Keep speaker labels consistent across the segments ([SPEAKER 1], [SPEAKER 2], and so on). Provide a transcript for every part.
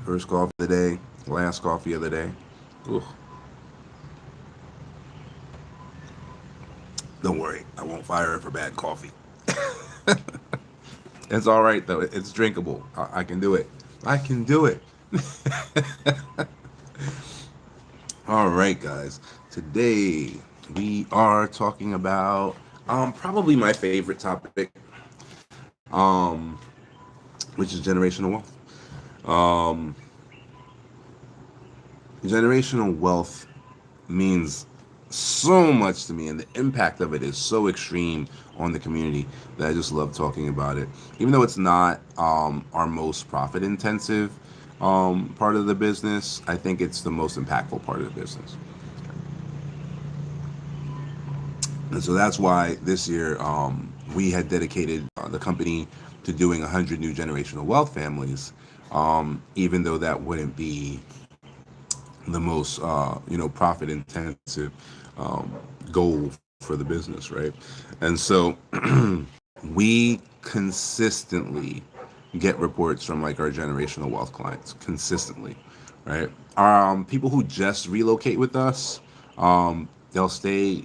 [SPEAKER 1] First coffee of the day, last coffee of the day. Ugh. Don't worry, I won't fire her for bad coffee. It's all right though. It's drinkable. I can do it. I can do it. All right, guys. Today we are talking about probably my favorite topic, um, which is generational wealth. Um, Generational wealth means so much to me, and the impact of it is so extreme on the community that I just love talking about it. Even though it's not our most profit intensive part of the business, I think it's the most impactful part of the business. And so that's why this year we had dedicated the company to doing 100 new generational wealth families, even though that wouldn't be the most profit intensive um, goal for the business, right? And so we consistently get reports from like our generational wealth clients consistently, right? People who just relocate with us, they'll stay,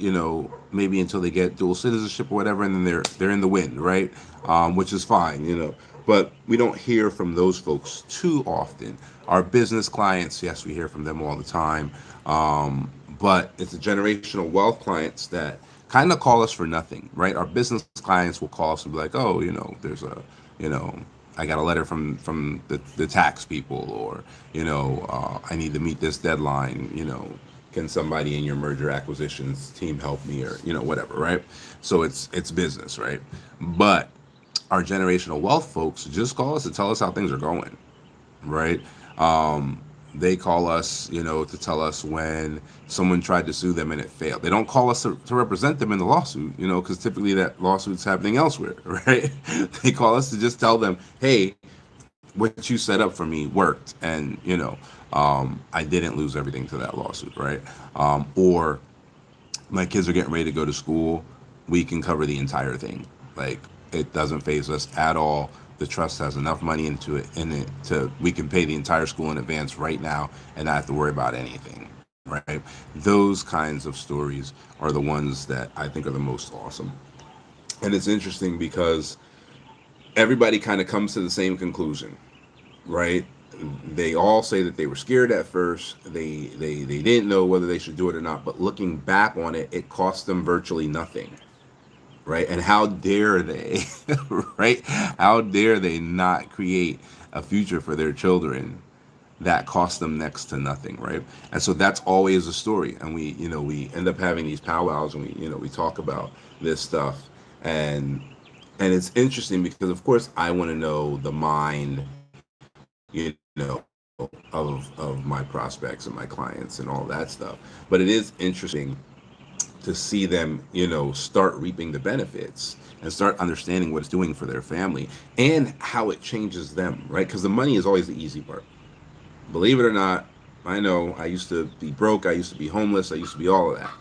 [SPEAKER 1] maybe until they get dual citizenship or whatever, and then they're in the wind, right? Which is fine. But we don't hear from those folks too often. Our business clients, yes, we hear from them all the time. But it's the generational wealth clients that kind of call us for nothing, right? Our business clients will call us and be like, oh, there's a, you know, I got a letter from the tax people, or I need to meet this deadline. Can somebody in your merger acquisitions team help me, or whatever, right? So it's business, right? But our generational wealth folks just call us to tell us how things are going, right? They call us, to tell us when someone tried to sue them and it failed. They don't call us to represent them in the lawsuit, because typically that lawsuit's happening elsewhere, right? They call us to just tell them, hey, what you set up for me worked, and I didn't lose everything to that lawsuit, right? Or my kids are getting ready to go to school, we can cover the entire thing. Like, it doesn't phase us at all. The trust has enough money in it to we can pay the entire school in advance right now and not have to worry about anything. Right? Those kinds of stories are the ones that I think are the most awesome. And it's interesting because everybody kind of comes to the same conclusion, right? They all say that they were scared at first. They didn't know whether they should do it or not. But looking back on it, it cost them virtually nothing, right? And how dare they, right? How dare they not create a future for their children that cost them next to nothing, right? And so that's always a story. And we end up having these powwows, and we talk about this stuff, and it's interesting because of course I want to know the mind, of my prospects and my clients and all that stuff. But it is interesting to see them, start reaping the benefits and start understanding what it's doing for their family and how it changes them, right? Because the money is always the easy part. Believe it or not, I know I used to be broke, I used to be homeless, I used to be all of that.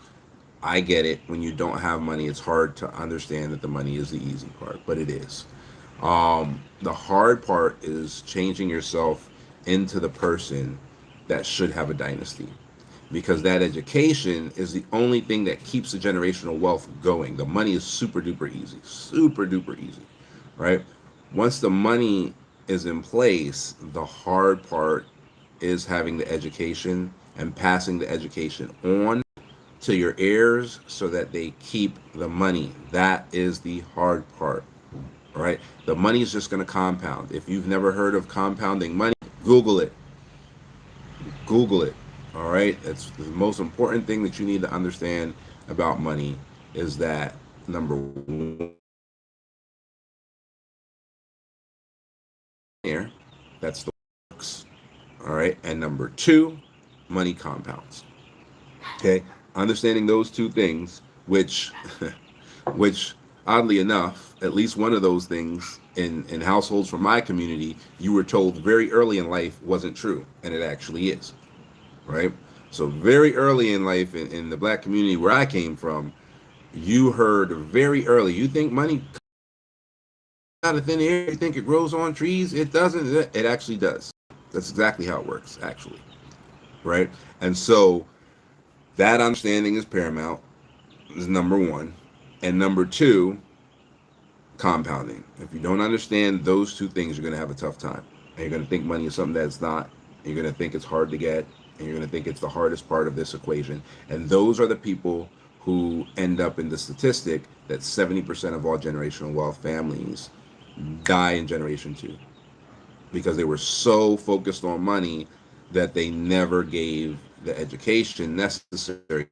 [SPEAKER 1] I get it. When you don't have money, it's hard to understand that the money is the easy part, but it is. The hard part is changing yourself into the person that should have a dynasty, because that education is the only thing that keeps the generational wealth going. The money is super duper easy, right? Once the money is in place, the hard part is having the education and passing the education on to your heirs so that they keep the money. That is the hard part. All right. The money is just going to compound. If you've never heard of compounding money, Google it. Google it. All right. That's the most important thing that you need to understand about money is that number one, there, that's the works. All right. And number two, money compounds. Okay. Understanding those two things, which which oddly enough, at least one of those things in households from my community, you were told very early in life wasn't true, and it actually is, right? So very early in life in the black community where I came from, you heard very early, you think money comes out of thin air, you think it grows on trees? It doesn't. It actually does. That's exactly how it works, actually, right? And so that understanding is paramount, is number one. And number two, compounding. If you don't understand those two things, you're going to have a tough time. And you're going to think money is something that's not. And you're going to think it's hard to get. And you're going to think it's the hardest part of this equation. And those are the people who end up in the statistic that 70% of all generational wealth families die in generation two because they were so focused on money that they never gave the education necessary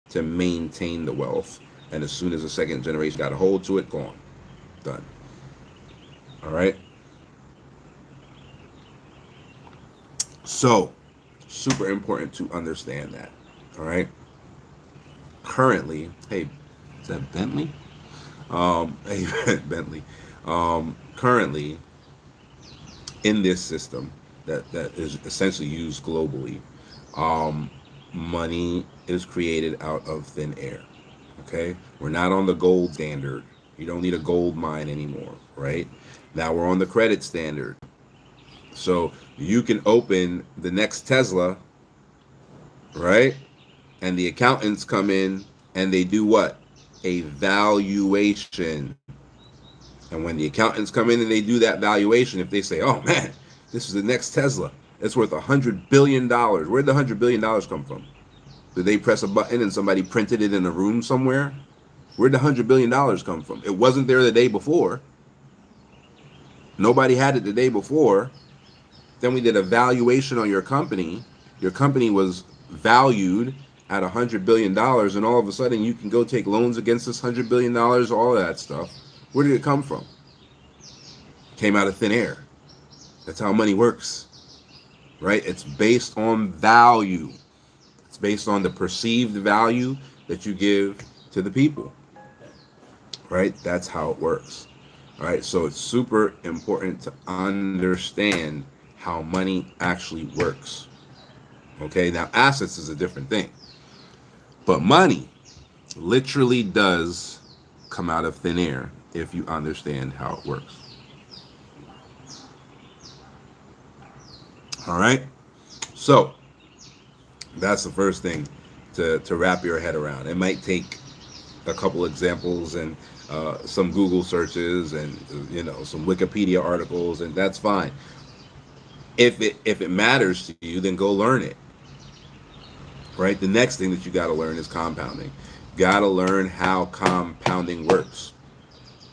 [SPEAKER 1] to maintain the wealth. And as soon as the second generation got a hold to it, gone, done. All right. So, super important to understand that. All right. Currently, hey, is that Bentley? Hey, Bentley. Currently, in this system that is essentially used globally, um, money is created out of thin air. Okay, we're not on the gold standard. You don't need a gold mine anymore, right? Now we're on the credit standard. So you can open the next Tesla, right? And the accountants come in and they do what? A valuation. And when the accountants come in and they do that valuation, if they say, oh man, this is the next Tesla, it's worth $100 billion. Where'd the $100 billion come from? Did they press a button and somebody printed it in a room somewhere? Where'd the $100 billion come from? It wasn't there the day before. Nobody had it the day before. Then we did a valuation on your company. Your company was valued at $100 billion, and all of a sudden you can go take loans against this $100 billion, all of that stuff. Where did it come from? It came out of thin air. That's how money works, right? It's based on value. It's based on the perceived value that you give to the people, right? That's how it works. All right, so it's super important to understand how money actually works. Okay, now assets is a different thing, but money literally does come out of thin air if you understand how it works. All right, so that's the first thing to wrap your head around. It might take a couple examples and some Google searches and some Wikipedia articles, and that's fine. If it matters to you, then go learn it. Right? The next thing that you got to learn is compounding. Got to learn how compounding works.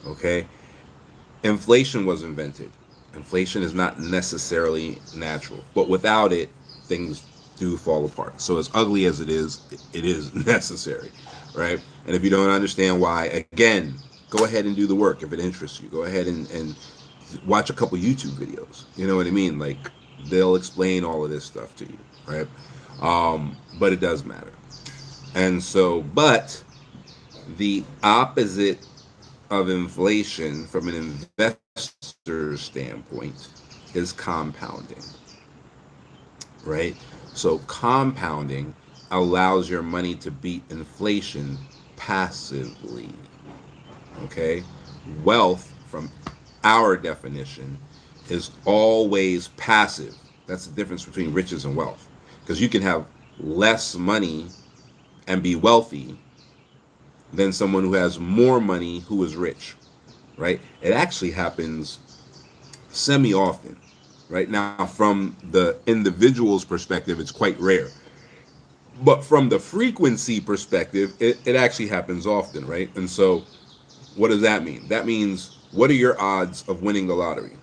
[SPEAKER 1] Okay? Inflation was invented. Inflation is not necessarily natural, but without it, things do fall apart. So as ugly as it is necessary, right? And if you don't understand why, again, go ahead and do the work if it interests you. Go ahead and watch a couple YouTube videos. You know what I mean? Like, they'll explain all of this stuff to you, right? But it does matter. And so, but the opposite of inflation from an investor standpoint is compounding, right? So compounding allows your money to beat inflation passively. Okay? Wealth, from our definition, is always passive. That's the difference between riches and wealth. Because you can have less money and be wealthy than someone who has more money who is rich, right? It actually happens semi-often, right? Now, from the individual's perspective, it's quite rare. But from the frequency perspective, it actually happens often, right? And so what does that mean? That means, what are your odds of winning the lottery?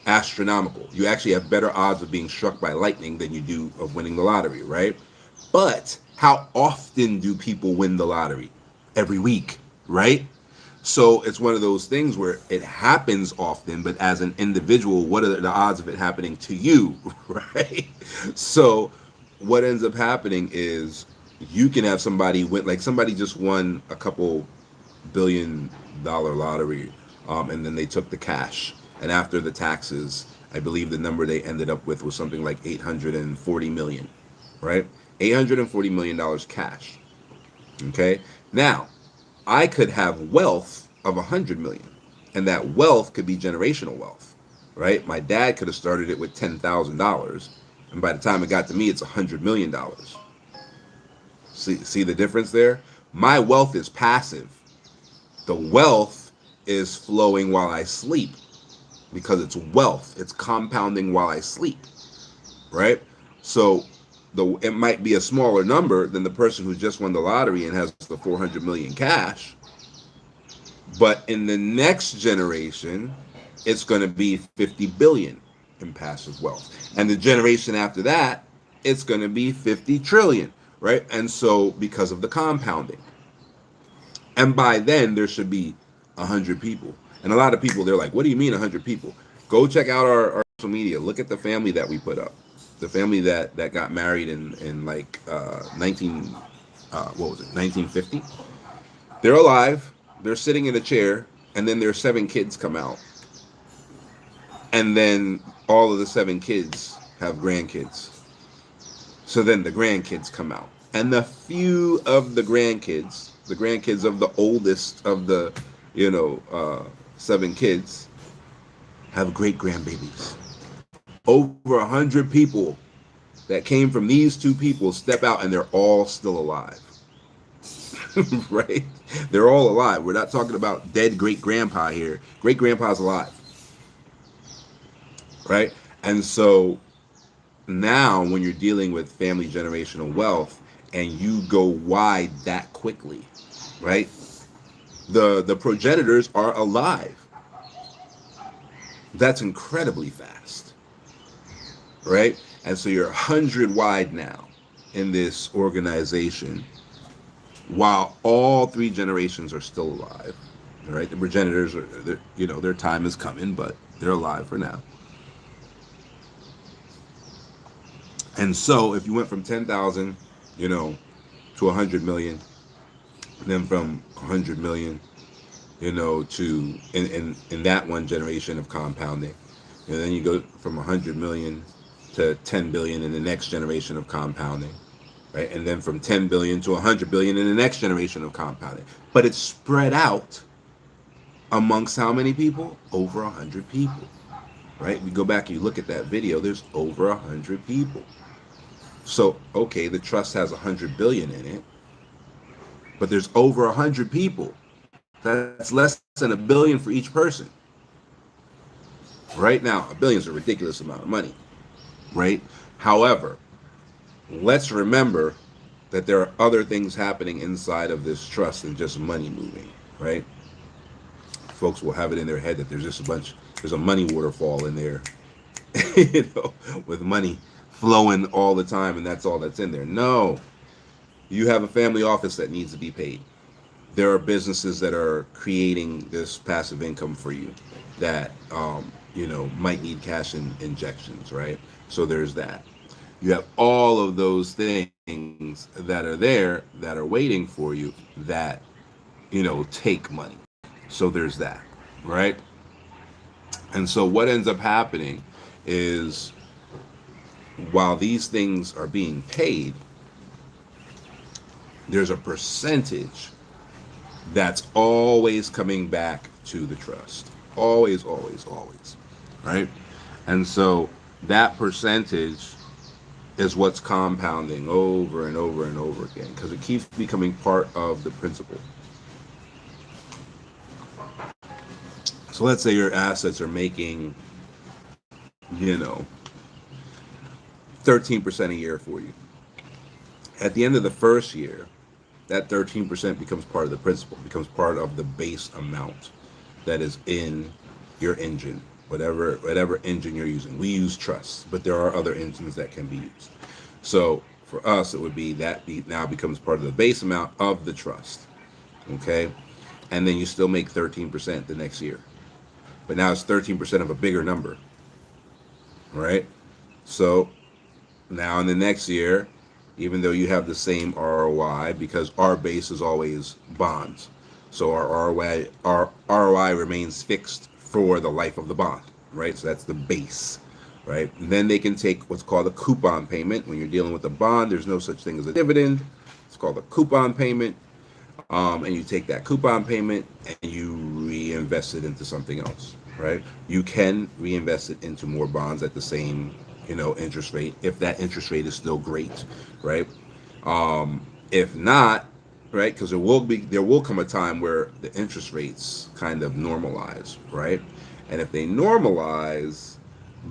[SPEAKER 1] Astronomical. You actually have better odds of being struck by lightning than you do of winning the lottery, right? But how often do people win the lottery? Every week, right? So it's one of those things where it happens often, but as an individual, what are the odds of it happening to you, right? So what ends up happening is you can have somebody win, like somebody just won a couple $billion lottery, and then they took the cash. And after the taxes, I believe the number they ended up with was something like $840 million, right? $840 million cash. Okay. Now, I could have wealth of $100 million, and that wealth could be generational wealth, right? My dad could have started it with $10,000, and by the time it got to me, it's $100 million. See the difference there? My wealth is passive. The wealth is flowing while I sleep because it's wealth. It's compounding while I sleep, right? So it might be a smaller number than the person who just won the lottery and has the 400 million cash, but in the next generation, it's going to be 50 billion in passive wealth. And the generation after that, it's going to be 50 trillion, right? And so because of the compounding. And by then there should be 100 people. And a lot of people, they're like, what do you mean 100 people? Go check out our social media. Look at the family that we put up. The family that got married in like 1950. They're alive. They're sitting in a chair, and then their 7 kids come out. And then all of the 7 kids have grandkids. So then the grandkids come out. And the few of the grandkids of the oldest of the, 7 kids, have great grandbabies. Over 100 people that came from these 2 people step out, and they're all still alive. Right? They're all alive. We're not talking about dead great grandpa here. Great grandpa's alive. Right? And so now when you're dealing with family generational wealth and you go wide that quickly, right? The progenitors are alive. That's incredibly fast. Right? And so you're 100 wide now in this organization while all 3 generations are still alive. Right? The progenitors are, their time is coming, but they're alive for now. And so if you went from 10,000, to 100 million, then from 100 million, to in that one generation of compounding, and then you go from 100 million to 10 billion in the next generation of compounding, right? And then from 10 billion to 100 billion in the next generation of compounding. But it's spread out amongst how many people? Over 100 people, right? We go back and you look at that video, there's over 100 people. So, okay, the trust has 100 billion in it, but there's over 100 people. That's less than $1 billion for each person. Right now, $1 billion is a ridiculous amount of money, right? However, let's remember that there are other things happening inside of this trust than just money moving, right? Folks will have it in their head that there's a money waterfall in there, with money flowing all the time, and that's all that's in there. No, you have a family office that needs to be paid. There are businesses that are creating this passive income for you that might need cash injections, right? So there's that. You have all of those things that are there that are waiting for you that take money. So there's that, right? And so what ends up happening is, while these things are being paid, there's a percentage that's always coming back to the trust. Always, always, always. Right? And so that percentage is what's compounding over and over and over again, because it keeps becoming part of the principal. So let's say your assets are making, 13% a year for you. At the end of the first year, that 13% becomes part of the principal, becomes part of the base amount that is in your engine, whatever engine you're using. We use trust, but there are other engines that can be used. So for us, it would be now becomes part of the base amount of the trust. Okay? And then you still make 13% the next year. But now it's 13% of a bigger number. Right? So now in the next year, even though you have the same ROI, because our base is always bonds, so our ROI remains fixed for the life of the bond, right? So that's the base, right? And then they can take what's called a coupon payment. When you're dealing with a bond, there's no such thing as a dividend. It's called a coupon payment, and you take that coupon payment and you reinvest it into something else, right? You can reinvest it into more bonds at the same, interest rate if that interest rate is still great, right? If not, right, because there will come a time where the interest rates kind of normalize, right? And if they normalize,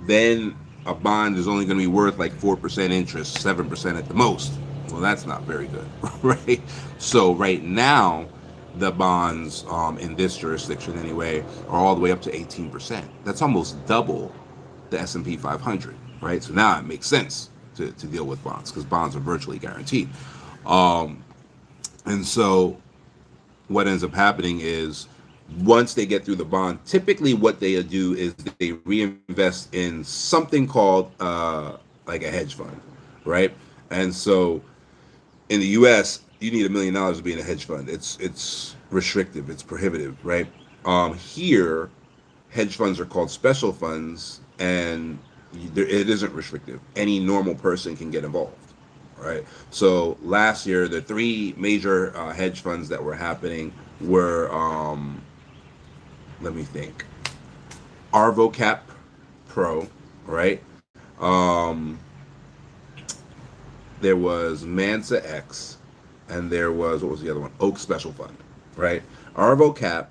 [SPEAKER 1] then a bond is only going to be worth like 4% interest, 7% at the most. Well, that's not very good, right? So right now, the bonds in this jurisdiction anyway are all the way up to 18%. That's almost double the S&P 500, right? So now it makes sense to deal with bonds because bonds are virtually guaranteed. Um, and so what ends up happening is once they get through the bond, typically what they do is they reinvest in something called like a hedge fund, right? And so in the U.S., you need $1 million to be in a hedge fund. It's restrictive, it's prohibitive, right? Here, hedge funds are called special funds, and it isn't restrictive. Any normal person can get involved, right? So last year, the three major hedge funds that were happening were, let me think, ArvoCap Pro, right? Um, there was Mansa X, and there was, what was the other one? Oak Special Fund, right? ArvoCap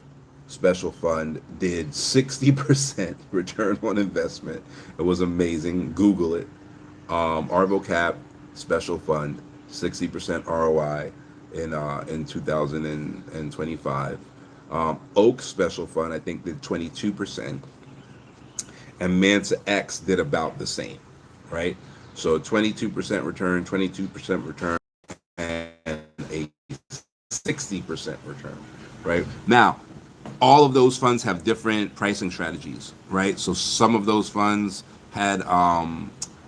[SPEAKER 1] Special Fund did 60% return on investment. It was amazing. Google it. ArvoCap Special Fund, 60% ROI in 2025. Oak Special Fund, I think, did 22%, and Mansa X did about the same, right? So 22% return, 22% return, and a 60% return, right? Now, all of those funds have different pricing strategies, right? So some of those funds had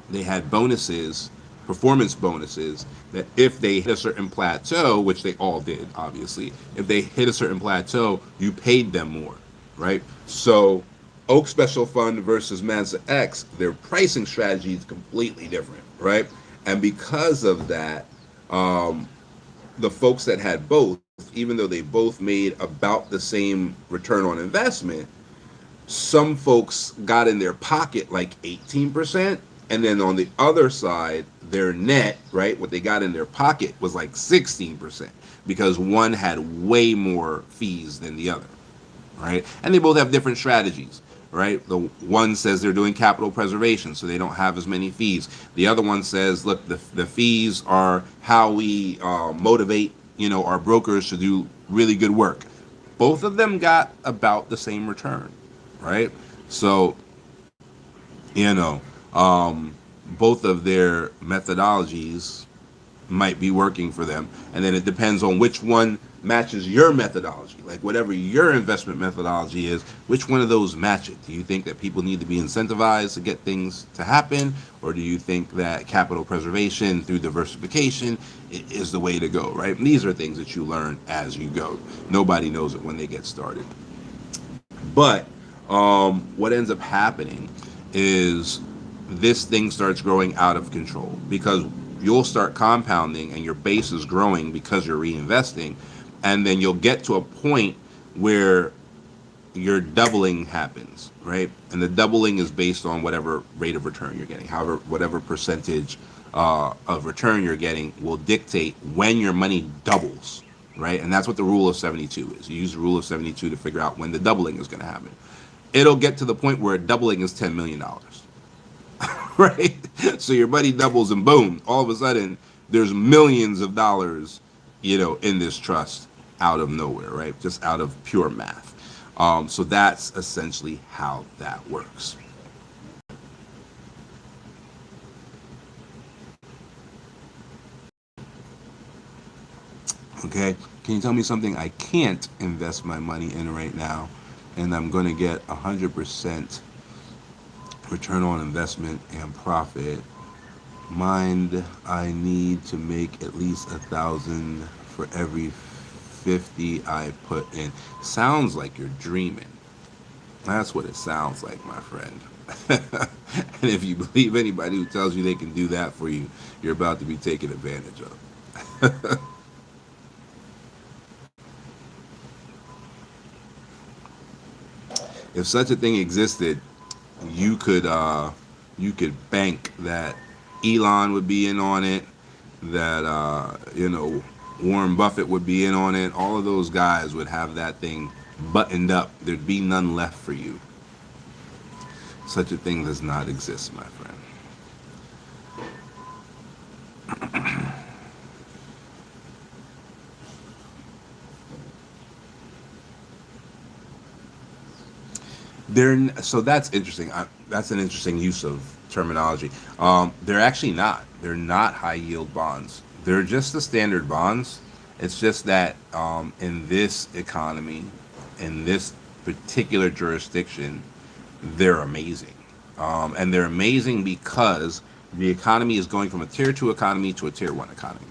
[SPEAKER 1] they had bonuses, performance bonuses, that if they hit a certain plateau, which they all did, obviously, if they hit a certain plateau, you paid them more, right? So Oak Special Fund versus Mansa X, their pricing strategy is completely different, right? And because of that, the folks that had both, even though they both made about the same return on investment, some folks got in their pocket like 18%. And then on the other side, their net, right, what they got in their pocket was like 16% because one had way more fees than the other, right? And they both have different strategies, right? The one says they're doing capital preservation, so they don't have as many fees. The other one says, look, the fees are how we motivate, our brokers to do really good work. Both of them got about the same return, right? So, you know, both of their methodologies might be working for them. And then it depends on which one matches your methodology. Like whatever your investment methodology is, which one of those match it? Do you think that people need to be incentivized to get things to happen? Or do you think that capital preservation through diversification is the way to go, right? And these are things that you learn as you go. Nobody knows it when they get started. But what ends up happening is this thing starts growing out of control because you'll start compounding and your base is growing because you're reinvesting. And then you'll get to a point where your doubling happens, right? And the doubling is based on whatever rate of return you're getting. However, whatever percentage of return you're getting will dictate when your money doubles, right? And that's what the rule of 72 is. You use the rule of 72 to figure out when the doubling is going to happen. It'll get to the point where doubling is $10 million, right? So your money doubles and boom, all of a sudden there's millions of dollars, in this trust out of nowhere, right? Just out of pure math. So that's essentially how that works. Okay, can you tell me something I can't invest my money in right now, and I'm going to get 100% return on investment and profit? Mind, I need to make at least 1,000 for every 50 I put in. Sounds like you're dreaming. That's what it sounds like, my friend. And if you believe anybody who tells you they can do that for you, you're about to be taken advantage of. If such a thing existed, you could you could bank that Elon would be in on it, that Warren Buffett would be in on it. All of those guys would have that thing buttoned up. There'd be none left for you. Such a thing does not exist, my friend. So that's interesting. That's an interesting use of terminology. They're actually not. They're not high yield bonds. They're just the standard bonds. It's just that in this economy, in this particular jurisdiction, they're amazing. And they're amazing because the economy is going from a tier two economy to a tier one economy,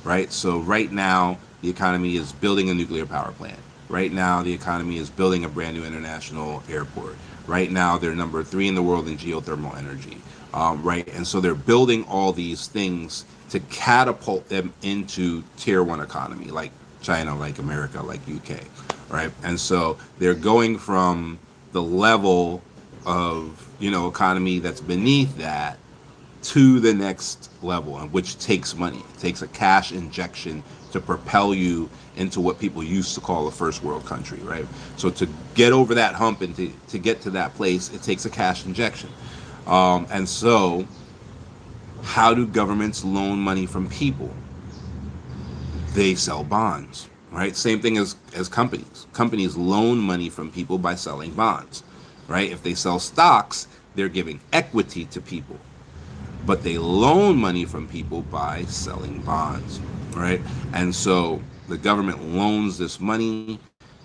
[SPEAKER 1] right? So right now, the economy is building a nuclear power plant. Right now, the economy is building a brand new international airport. Right now, they're number 3 in the world in geothermal energy, right? And so they're building all these things to catapult them into tier one economy, like China, like America, like UK, right? And so they're going from the level of economy that's beneath that to the next level, and which takes money. It takes a cash injection to propel you into what people used to call a first world country, right? So to get over that hump and to get to that place, it takes a cash injection. And so how do governments loan money from people? They sell bonds, right? Same thing as companies. Companies loan money from people by selling bonds, right? If they sell stocks, they're giving equity to people, but they loan money from people by selling bonds, right? And so the government loans this money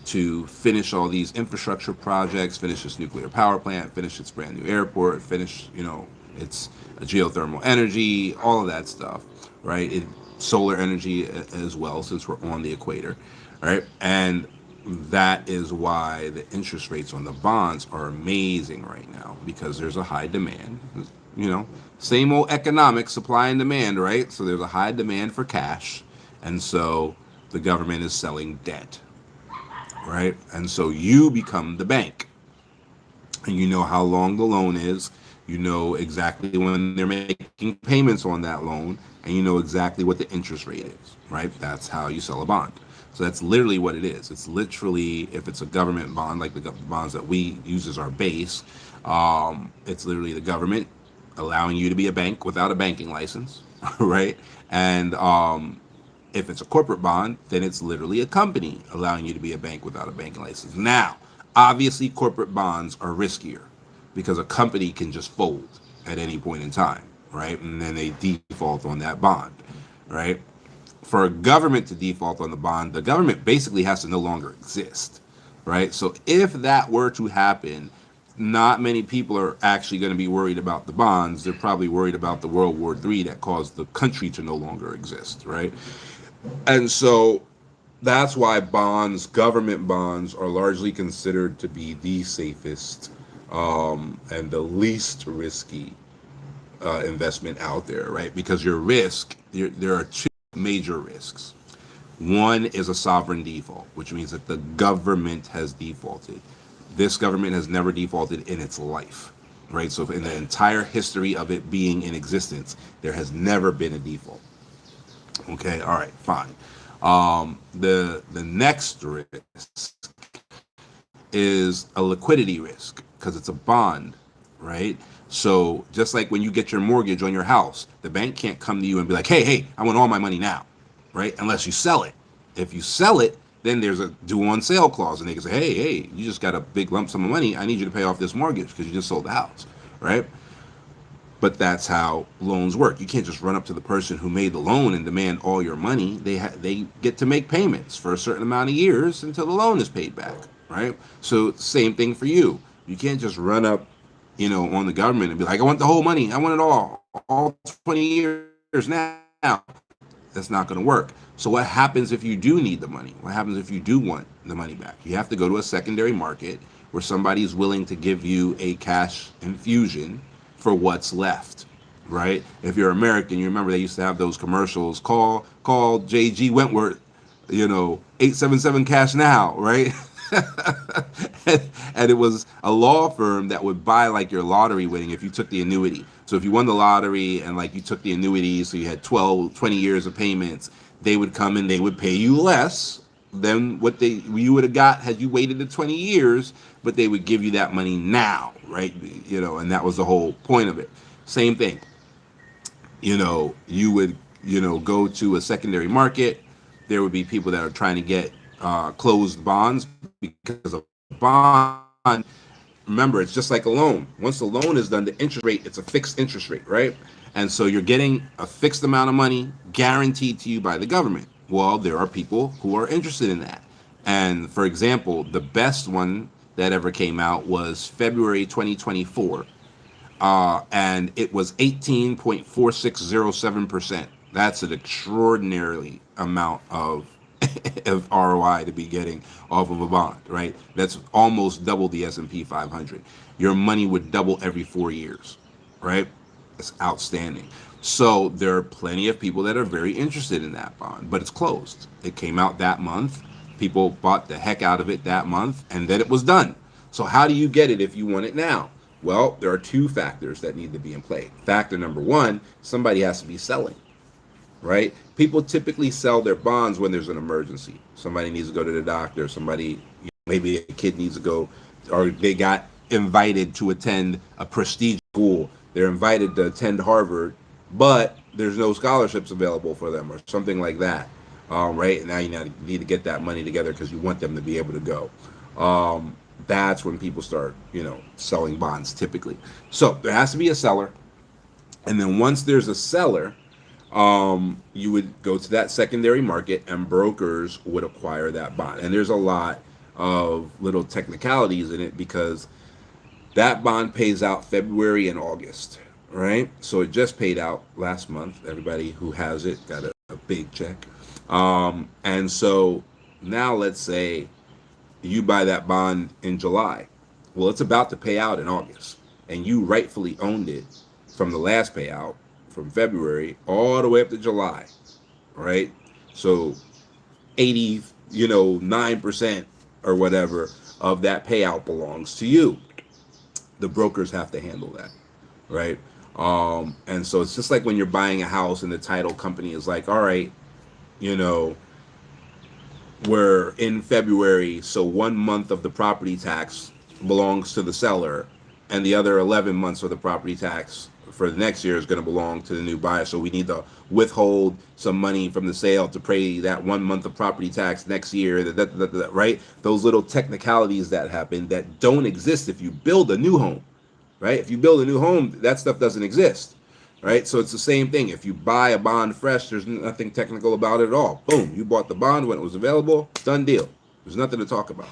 [SPEAKER 1] to finish all these infrastructure projects, finish its nuclear power plant, finish its brand new airport, finish, its geothermal energy, all of that stuff, right? Solar energy as well, since we're on the equator, right? And that is why the interest rates on the bonds are amazing right now, because there's a high demand. Same old economics, supply and demand, right? So there's a high demand for cash, and so the government is selling debt, right? And so you become the bank, and you know how long the loan is. You know exactly when they're making payments on that loan, and you know exactly what the interest rate is, right? That's how you sell a bond. So that's literally what it is. It's literally, if it's a government bond, like the bonds that we use as our base, it's literally the government allowing you to be a bank without a banking license, right? And if it's a corporate bond, then it's literally a company allowing you to be a bank without a banking license. Now, obviously, corporate bonds are riskier because a company can just fold at any point in time, right? And then they default on that bond, right? For a government to default on the bond, the government basically has to no longer exist, right? So if that were to happen, not many people are actually going to be worried about the bonds. They're probably worried about the World War III that caused the country to no longer exist, right? And so that's why bonds, government bonds, are largely considered to be the safest and the least risky investment out there, right? Because there are two major risks. One is a sovereign default, which means that the government has defaulted. This government has never defaulted in its life, right? So in the entire history of it being in existence, there has never been a default. Okay, all right, fine. The next risk is a liquidity risk, because it's a bond, right? So just like when you get your mortgage on your house, the bank can't come to you and be like, hey, I want all my money now, right? Unless you sell it. If you sell it, then there's a due on sale clause, and they can say, hey, you just got a big lump sum of money. I need you to pay off this mortgage because you just sold the house, right? But that's how loans work. You can't just run up to the person who made the loan and demand all your money. They get to make payments for a certain amount of years until the loan is paid back, right? So same thing for you. You can't just run up, on the government and be like, I want the whole money. I want it all 20 years now. That's not going to work. So what happens if you do need the money? What happens if you do want the money back? You have to go to a secondary market where somebody is willing to give you a cash infusion for what's left, right? If you're American, you remember they used to have those commercials, call JG Wentworth, 877 cash now, right? And it was a law firm that would buy like your lottery winning if you took the annuity. So if you won the lottery and like you took the annuity, so you had 12, 20 years of payments, they would come and they would pay you less than what they you would have got had you waited the 20 years, but they would give you that money now, right? And that was the whole point of it. Same thing. You would, go to a secondary market. There would be people that are trying to get closed bonds because a bond, remember, it's just like a loan. Once the loan is done, the interest rate, it's a fixed interest rate, right? And so you're getting a fixed amount of money guaranteed to you by the government. Well, there are people who are interested in that. And for example, the best one that ever came out was February 2024, and it was 18.4607%. That's an extraordinarily amount of ROI to be getting off of a bond, right? That's almost double the S&P 500. Your money would double every 4 years, right? That's outstanding. So there are plenty of people that are very interested in that bond, but it's closed. It came out that month. People bought the heck out of it that month, and then it was done. So how do you get it if you want it now? Well, there are two factors that need to be in play. Factor number one, somebody has to be selling, right? People typically sell their bonds when there's an emergency. Somebody needs to go to the doctor. Somebody, maybe a kid needs to go, or they got invited to attend a prestige school. They're invited to attend Harvard, but there's no scholarships available for them or something like that, right? And now you need to get that money together because you want them to be able to go. That's when people start, selling bonds typically. So there has to be a seller. And then once there's a seller, you would go to that secondary market and brokers would acquire that bond. And there's a lot of little technicalities in it because that bond pays out February and August, right? So it just paid out last month. Everybody who has it got a big check. And so now let's say you buy that bond in July. Well, it's about to pay out in August, and you rightfully owned it from the last payout from February all the way up to July, right? So 9% or whatever of that payout belongs to you. The brokers have to handle that, right? And so it's just like when you're buying a house and the title company is like, all right, you know, we're in February, so 1 month of the property tax belongs to the seller, and the other 11 months of the property tax for the next year is going to belong to the new buyer. So we need to withhold some money from the sale to pay that 1 month of property tax next year, right? Those little technicalities that happen that don't exist if you build a new home, right? If you build a new home, that stuff doesn't exist. Right, so it's the same thing. If you buy a bond fresh, there's nothing technical about it at all. Boom, you bought the bond when it was available, done deal. There's nothing to talk about.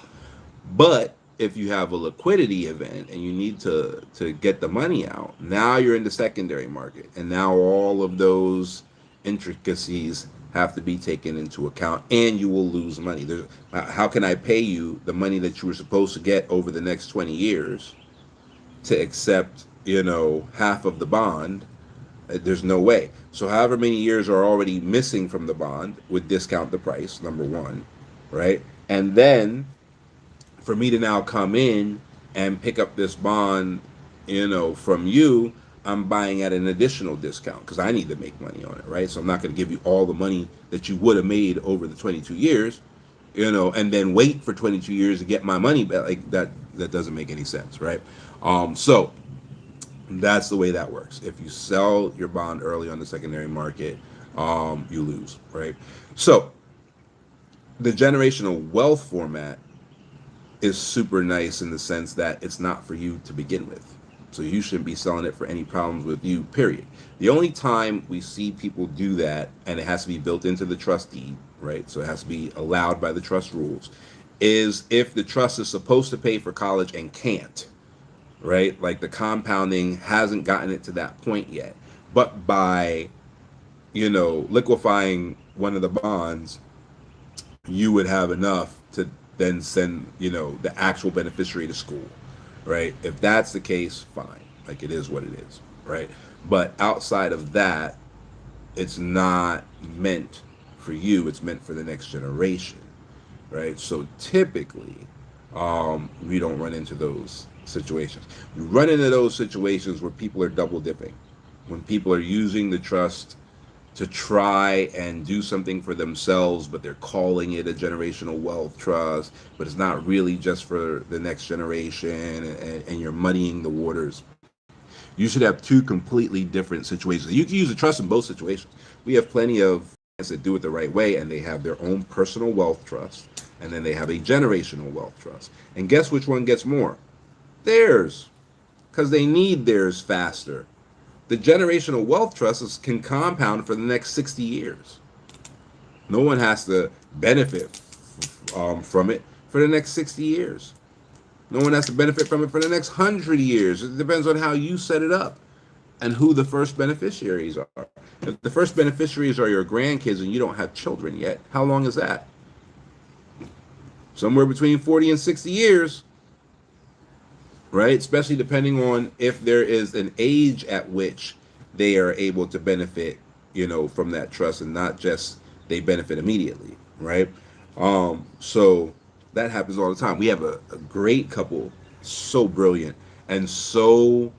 [SPEAKER 1] But if you have a liquidity event and you need to get the money out, now you're in the secondary market, and now all of those intricacies have to be taken into account, and you will lose money. How can I pay you the money that you were supposed to get over the next 20 years to accept, half of the bond? There's no way. So however many years are already missing from the bond would discount the price, number one, right? And then for me to now come in and pick up this bond, from you, I'm buying at an additional discount because I need to make money on it, right? So I'm not going to give you all the money that you would have made over the 22 years, and then wait for 22 years to get my money back. Like that doesn't make any sense, right? So that's the way that works. If you sell your bond early on the secondary market, you lose, right? So the generational wealth format is super nice in the sense that it's not for you to begin with. So you shouldn't be selling it for any problems with you, period. The only time we see people do that, and it has to be built into the trust deed, right? So it has to be allowed by the trust rules, is if the trust is supposed to pay for college and can't. Right? Like the compounding hasn't gotten it to that point yet. But by, liquefying one of the bonds, you would have enough to then send, the actual beneficiary to school. Right? If that's the case, fine. Like it is what it is. Right? But outside of that, it's not meant for you. It's meant for the next generation. Right? So typically, We don't run into those situations. We run into those situations where people are double dipping, when people are using the trust to try and do something for themselves, but they're calling it a generational wealth trust, but it's not really just for the next generation, and you're muddying the waters. You should have two completely different situations. You can use the trust in both situations. We have plenty of clients that do it the right way, and they have their own personal wealth trust, and then they have a generational wealth trust. And guess which one gets more? Theirs, because they need theirs faster. The generational wealth trusts can compound for the next 60 years. No one has to benefit from it for the next 60 years. No one has to benefit from it for the next 100 years. It depends on how you set it up and who the first beneficiaries are. If the first beneficiaries are your grandkids and you don't have children yet, how long is that? Somewhere between 40 and 60 years, right? Especially depending on if there is an age at which they are able to benefit, from that trust, and not just they benefit immediately, right? So that happens all the time. We have a great couple, so brilliant and so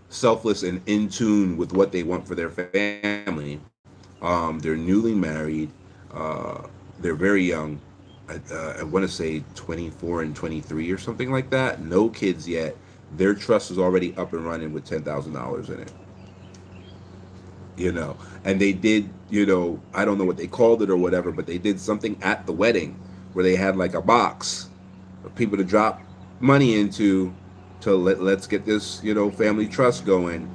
[SPEAKER 1] selfless and in tune with what they want for their family. They're newly married. They're very young. I want to say 24 and 23 or something like that. No kids yet. Their trust is already up and running with $10,000 in it. And they did, I don't know what they called it or whatever, but they did something at the wedding where they had like a box of people to drop money into to let's get this, family trust going.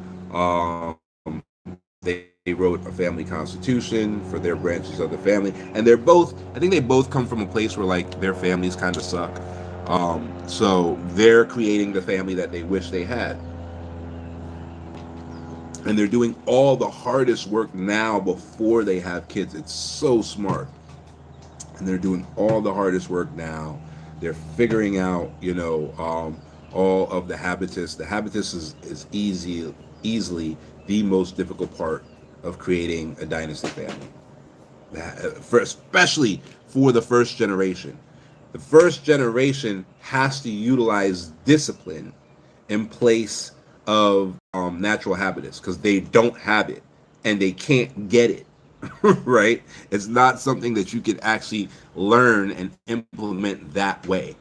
[SPEAKER 1] They wrote a family constitution for their branches of the family, and I think they both come from a place where like their families kind of suck. So they're creating the family that they wish they had. And they're doing all the hardest work now before they have kids. It's so smart. And they're doing all the hardest work now. They're figuring out, all of the habitus. The habitus is easily the most difficult part of creating a dynasty family. Especially for the first generation. The first generation has to utilize discipline in place of natural habitus because they don't have it and they can't get it. Right? It's not something that you can actually learn and implement that way.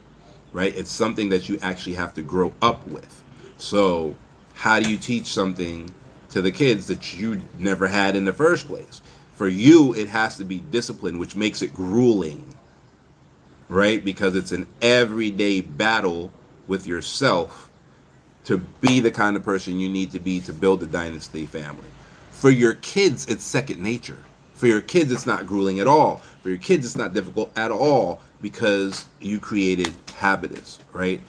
[SPEAKER 1] Right? It's something that you actually have to grow up with. So how do you teach something to the kids that you never had in the first place? For you, it has to be discipline, which makes it grueling, right? Because it's an everyday battle with yourself to be the kind of person you need to be to build a dynasty family. For your kids, it's second nature. For your kids, it's not grueling at all. For your kids, it's not difficult at all because you created habitus, right?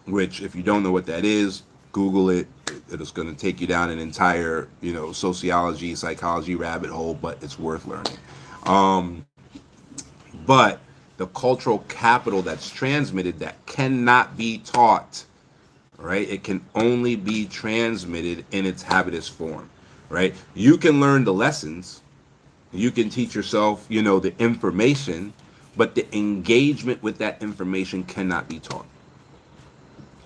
[SPEAKER 1] Which, if you don't know what that is, Google it. It's going to take you down an entire, sociology, psychology rabbit hole, but it's worth learning. But the cultural capital that's transmitted that cannot be taught, right? It can only be transmitted in its habitus form, right? You can learn the lessons. You can teach yourself, the information, but the engagement with that information cannot be taught.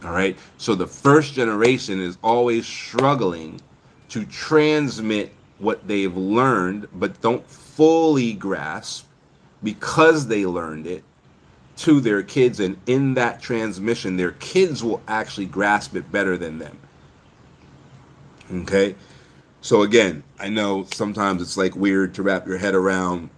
[SPEAKER 1] All right. So the first generation is always struggling to transmit what they've learned, but don't fully grasp because they learned it to their kids. And in that transmission, their kids will actually grasp it better than them. Okay. So again, I know sometimes it's like weird to wrap your head around.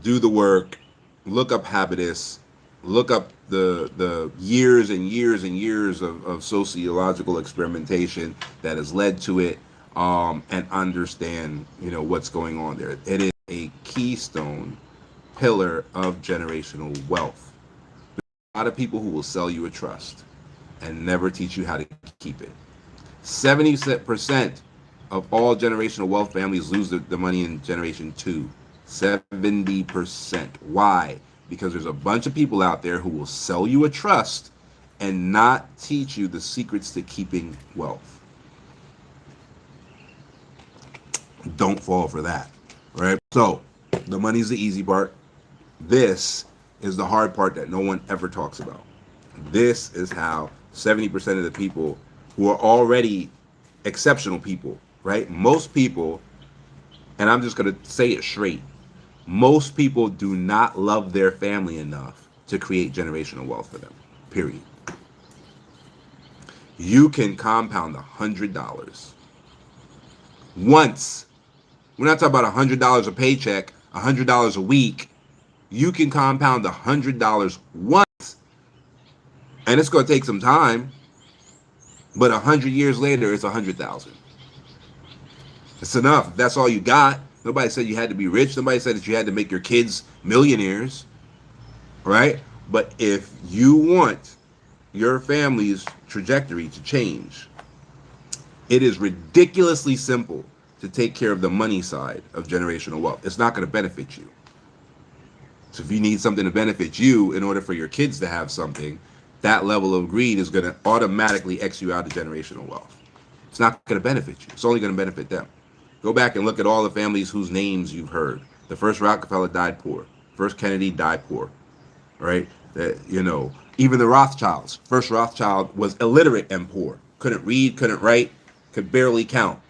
[SPEAKER 1] Do the work, look up habitus, look up the years and years and years of sociological experimentation that has led to it, and understand, what's going on there. It is a keystone pillar of generational wealth. There's a lot of people who will sell you a trust and never teach you how to keep it. 70% of all generational wealth families lose the money in generation 2. 70%. Why? Because there's a bunch of people out there who will sell you a trust and not teach you the secrets to keeping wealth. Don't fall for that, right? So the money's the easy part. This is the hard part that no one ever talks about. This is how 70% of the people who are already exceptional people, right? Most people, and I'm just going to say it straight, most people do not love their family enough to create generational wealth for them, period. You can compound $100 once. We're not talking about $100 a paycheck, $100 a week. You can compound $100 once, and it's going to take some time. But 100 years later, it's 100,000. It's enough. That's all you got. Nobody said you had to be rich. Nobody said that you had to make your kids millionaires, right? But if you want your family's trajectory to change, it is ridiculously simple to take care of the money side of generational wealth. It's not going to benefit you. So if you need something to benefit you in order for your kids to have something, that level of greed is going to automatically X you out of generational wealth. It's not going to benefit you. It's only going to benefit them. Go back and look at all the families whose names you've heard. The first Rockefeller died poor. First Kennedy died poor, right? Even the Rothschilds. First Rothschild was illiterate and poor. Couldn't read, couldn't write, could barely count,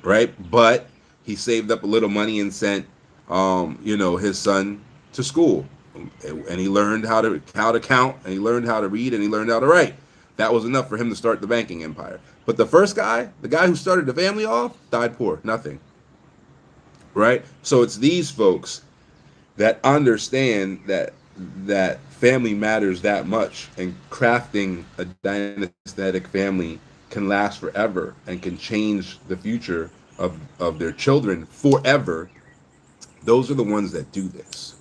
[SPEAKER 1] right? But he saved up a little money and sent, his son to school, and he learned how to count, and he learned how to read, and he learned how to write. That was enough for him to start the banking empire. But the first guy, the guy who started the family off, died poor, nothing, right? So it's these folks that understand that family matters that much, and crafting a dynastic family can last forever and can change the future of their children forever. Those are the ones that do this.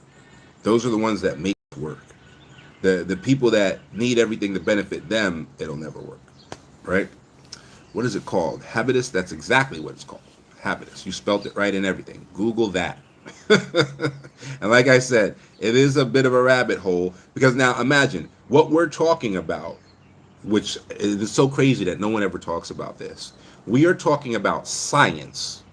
[SPEAKER 1] Those are the ones that make it work. The people that need everything to benefit them, it'll never work, right? What is it called? Habitus? That's exactly what it's called. Habitus. You spelt it right and everything. Google that. And like I said, it is a bit of a rabbit hole, because now imagine what we're talking about, which is so crazy that no one ever talks about this. We are talking about science.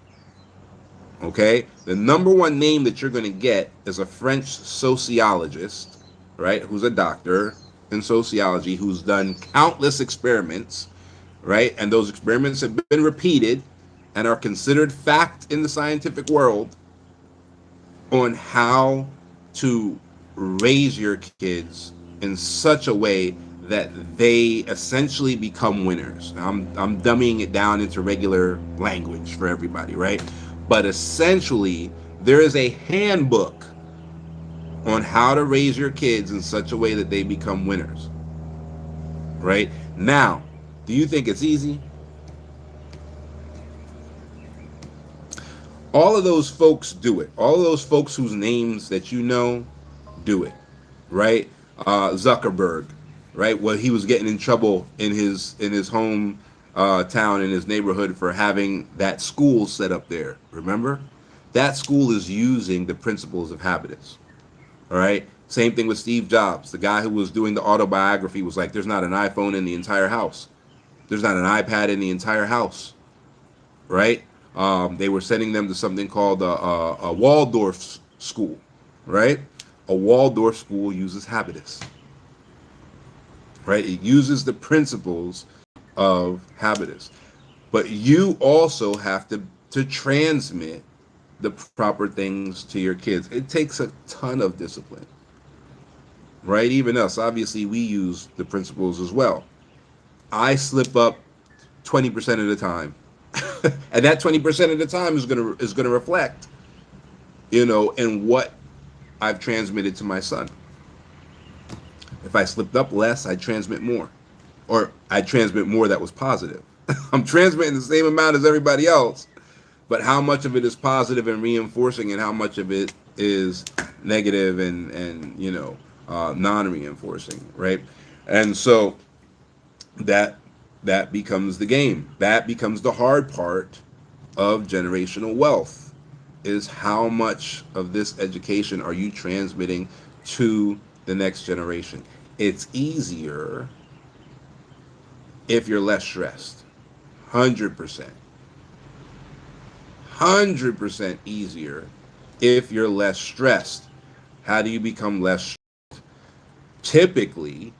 [SPEAKER 1] Okay? The number one name that you're going to get is a French sociologist, right? Who's a doctor in sociology, who's done countless experiments, right? And those experiments have been repeated and are considered fact in the scientific world on how to raise your kids in such a way that they essentially become winners. Now, I'm dumbing it down into regular language for everybody, right? But essentially, there is a handbook on how to raise your kids in such a way that they become winners, right? Now, do you think it's easy? All of those folks do it. All of those folks whose names that you know do it, right? Zuckerberg, right? Well, he was getting in trouble in his home town, in his neighborhood, for having that school set up there. Remember, that school is using the principles of Habitus. All right. Same thing with Steve Jobs. The guy who was doing the autobiography was like, "There's not an iPhone in the entire house. There's not an iPad in the entire house." Right? They were sending them to something called a Waldorf school. Right? A Waldorf school uses Habitus. Right? It uses the principles of Habitus. But you also have to transmit the proper things to your kids. It takes a ton of discipline, right? Even us, obviously, we use the principles as well. I slip up 20% of the time, and that 20% of the time is gonna reflect, in what I've transmitted to my son. If I slipped up less, I transmit more, or I transmit more that was positive. I'm transmitting the same amount as everybody else, but how much of it is positive and reinforcing, and how much of it is negative and non-reinforcing, right? And so that becomes the game. That becomes the hard part of generational wealth, is how much of this education are you transmitting to the next generation. It's easier if you're less stressed. 100%. 100% easier if you're less stressed. How do you become less stressed? typically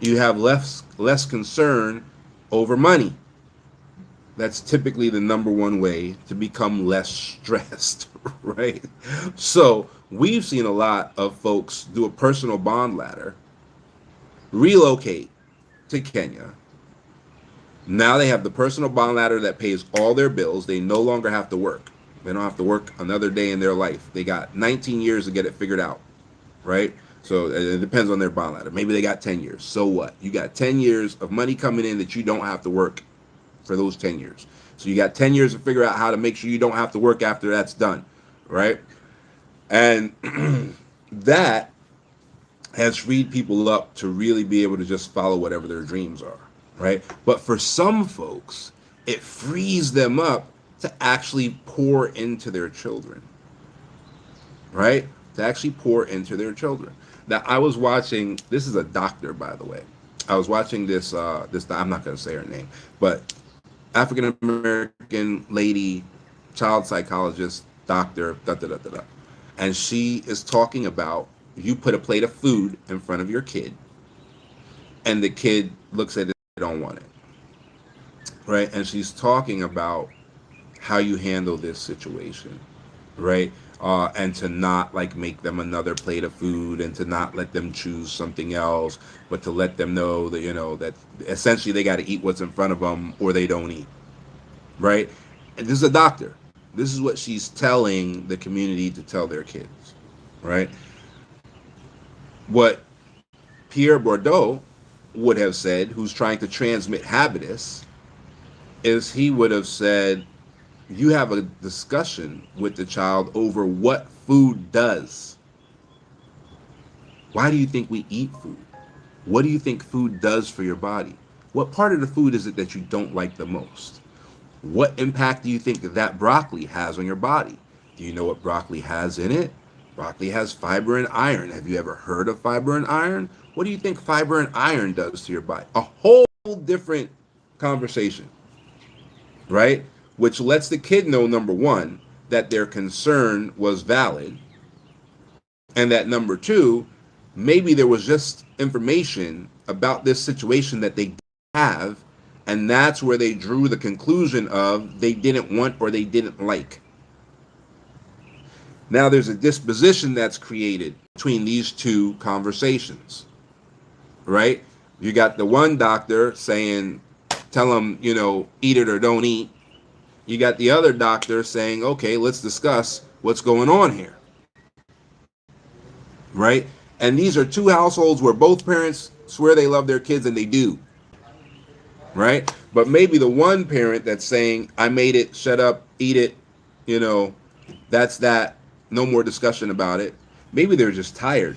[SPEAKER 1] you have less concern over money. That's typically the number one way to become less stressed, right? So we've seen a lot of folks do a personal bond ladder, relocate to Kenya. Now they have the personal bond ladder that pays all their bills. They no longer have to work. They don't have to work another day in their life. They got 19 years to get it figured out, right? So it depends on their bond ladder. Maybe they got 10 years. So what? You got 10 years of money coming in that you don't have to work for those 10 years. So you got 10 years to figure out how to make sure you don't have to work after that's done, right? And that has freed people up to really be able to just follow whatever their dreams are, right? But for some folks, it frees them up to actually pour into their children, right? To actually pour into their children. Now, I was watching, this is a doctor, by the way. I was watching this, I'm not going to say her name, but African American lady, child psychologist, doctor, da da da da da. And she is talking about you put a plate of food in front of your kid, and the kid looks at it, they don't want it, right? And she's talking about how you handle this situation, right? And to not like make them another plate of food, and to not let them choose something else, but to let them know that, you know, that essentially they got to eat what's in front of them or they don't eat, right? And this is a doctor. This is what she's telling the community to tell their kids, right? What Pierre Bourdieu would have said, who's trying to transmit habitus, is he would have said, you have a discussion with the child over what food does. Why do you think we eat food? What do you think food does for your body? What part of the food is it that you don't like the most? What impact do you think that broccoli has on your body? Do you know what broccoli has in it? Broccoli has fiber and iron. Have you ever heard of fiber and iron? What do you think fiber and iron does to your body? A whole different conversation, right? Which lets the kid know, number one, that their concern was valid, and that number two, maybe there was just information about this situation that they didn't have, and that's where they drew the conclusion of they didn't want or they didn't like. Now there's a disposition that's created between these two conversations, right? You got the one doctor saying, tell them, you know, eat it or don't eat. You got the other doctor saying, okay, let's discuss what's going on here, right? And these are two households where both parents swear they love their kids, and they do, right? But maybe the one parent that's saying, I made it, shut up, eat it, you know, that's that, no more discussion about it. Maybe they're just tired.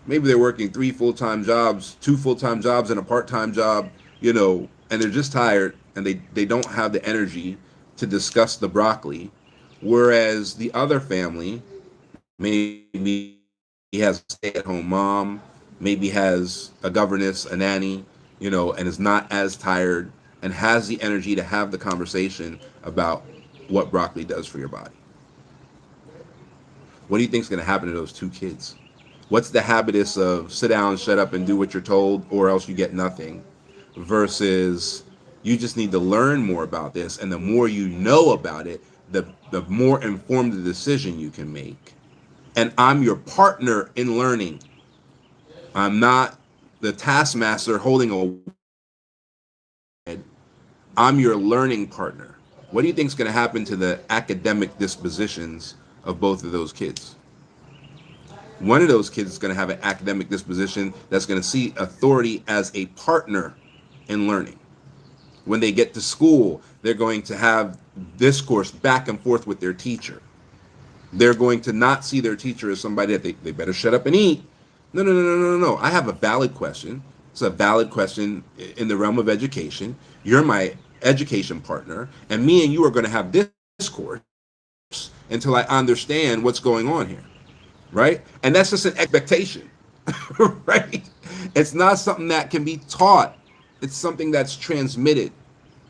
[SPEAKER 1] Maybe they're working 3 full-time jobs, 2 full-time jobs, and a part-time job, you know, and they're just tired, and they don't have the energy to discuss the broccoli. Whereas the other family, maybe he has a stay-at-home mom, maybe has a governess, a nanny, you know, and is not as tired and has the energy to have the conversation about what broccoli does for your body. What do you think is going to happen to those two kids? What's the habitus of sit down, shut up, and do what you're told, or else you get nothing, versus you just need to learn more about this, and the more you know about it, the more informed the decision you can make. And I'm your partner in learning. I'm not the taskmaster holding a... I'm your learning partner. What do you think is going to happen to the academic dispositions of both of those kids? One of those kids is going to have an academic disposition that's going to see authority as a partner in learning. When they get to school, they're going to have discourse back and forth with their teacher. They're going to not see their teacher as somebody that they better shut up and eat. No. I have a valid question. It's a valid question in the realm of education. You're my education partner, and me and you are going to have discourse until I understand what's going on here, right? And that's just an expectation, right? It's not something that can be taught. It's something that's transmitted.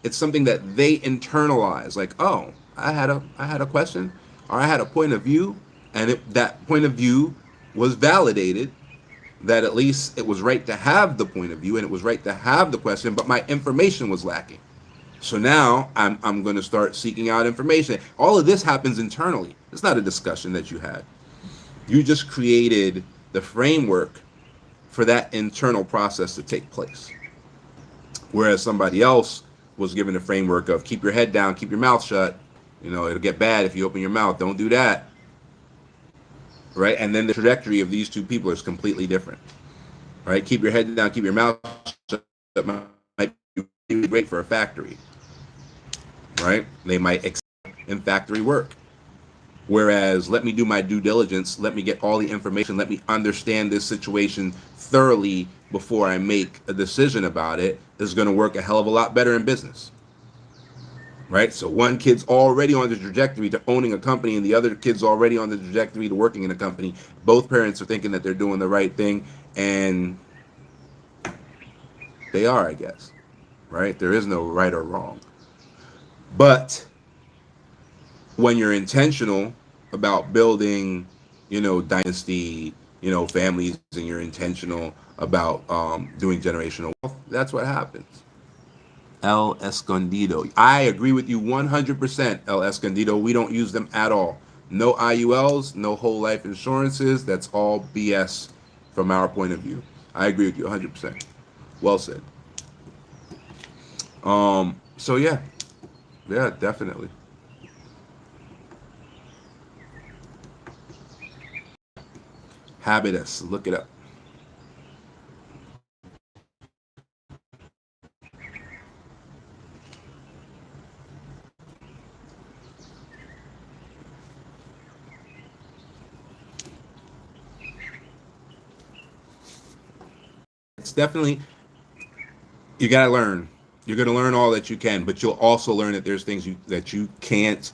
[SPEAKER 1] It's something that they internalize. Like, oh, I had a question, or I had a point of view, and that point of view was validated that at least it was right to have the point of view and it was right to have the question, but my information was lacking. So now I'm going to start seeking out information. All of this happens internally. It's not a discussion that you had. You just created the framework for that internal process to take place. Whereas somebody else was given the framework of keep your head down, keep your mouth shut. You know, it'll get bad if you open your mouth. Don't do that. Right? And then the trajectory of these two people is completely different. Right? Keep your head down, keep your mouth shut. That might be great for a factory. Right? They might excel in factory work. Whereas, let me do my due diligence, let me get all the information, let me understand this situation thoroughly before I make a decision about it, is going to work a hell of a lot better in business. Right? So one kid's already on the trajectory to owning a company and the other kid's already on the trajectory to working in a company. Both parents are thinking that they're doing the right thing, and they are, I guess. Right? There is no right or wrong. But when you're intentional about building, dynasty, families, and you're intentional about doing generational wealth, that's what happens. El Escondido. I agree with you 100%, El Escondido. We don't use them at all. No IULs, no whole life insurances. That's all BS from our point of view. I agree with you 100%. Well said. So yeah, definitely. Habitus, look it up. It's definitely, you got to learn. You're going to learn all that you can, but you'll also learn that there's things that you can't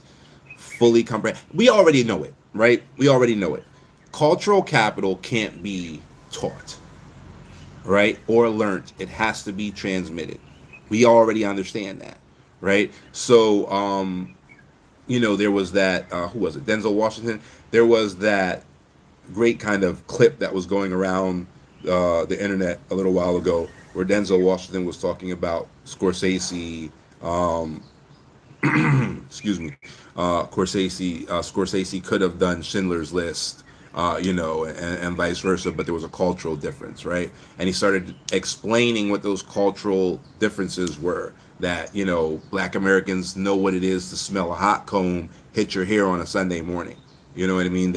[SPEAKER 1] fully comprehend. We already know it, right? We already know it. Cultural capital can't be taught, right? Or learned. It has to be transmitted. We already understand that, right? So, there was that, who was it? Denzel Washington. There was that great kind of clip that was going around the internet a little while ago where Denzel Washington was talking about Scorsese, excuse me, Scorsese could have done Schindler's List, and vice versa, but there was a cultural difference, right? And he started explaining what those cultural differences were. That, Black Americans know what it is to smell a hot comb hit your hair on a Sunday morning. You know what I mean?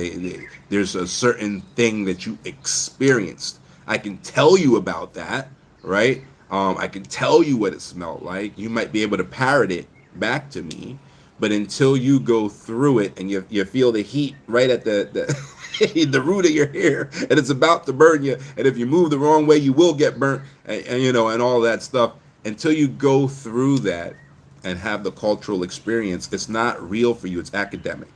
[SPEAKER 1] There's a certain thing that you experienced. I can tell you about that, right? I can tell you what it smelled like. You might be able to parrot it back to me, but until you go through it and you feel the heat right at the the root of your hair, and it's about to burn you, and if you move the wrong way, you will get burnt, and all that stuff. Until you go through that and have the cultural experience, it's not real for you. It's academic.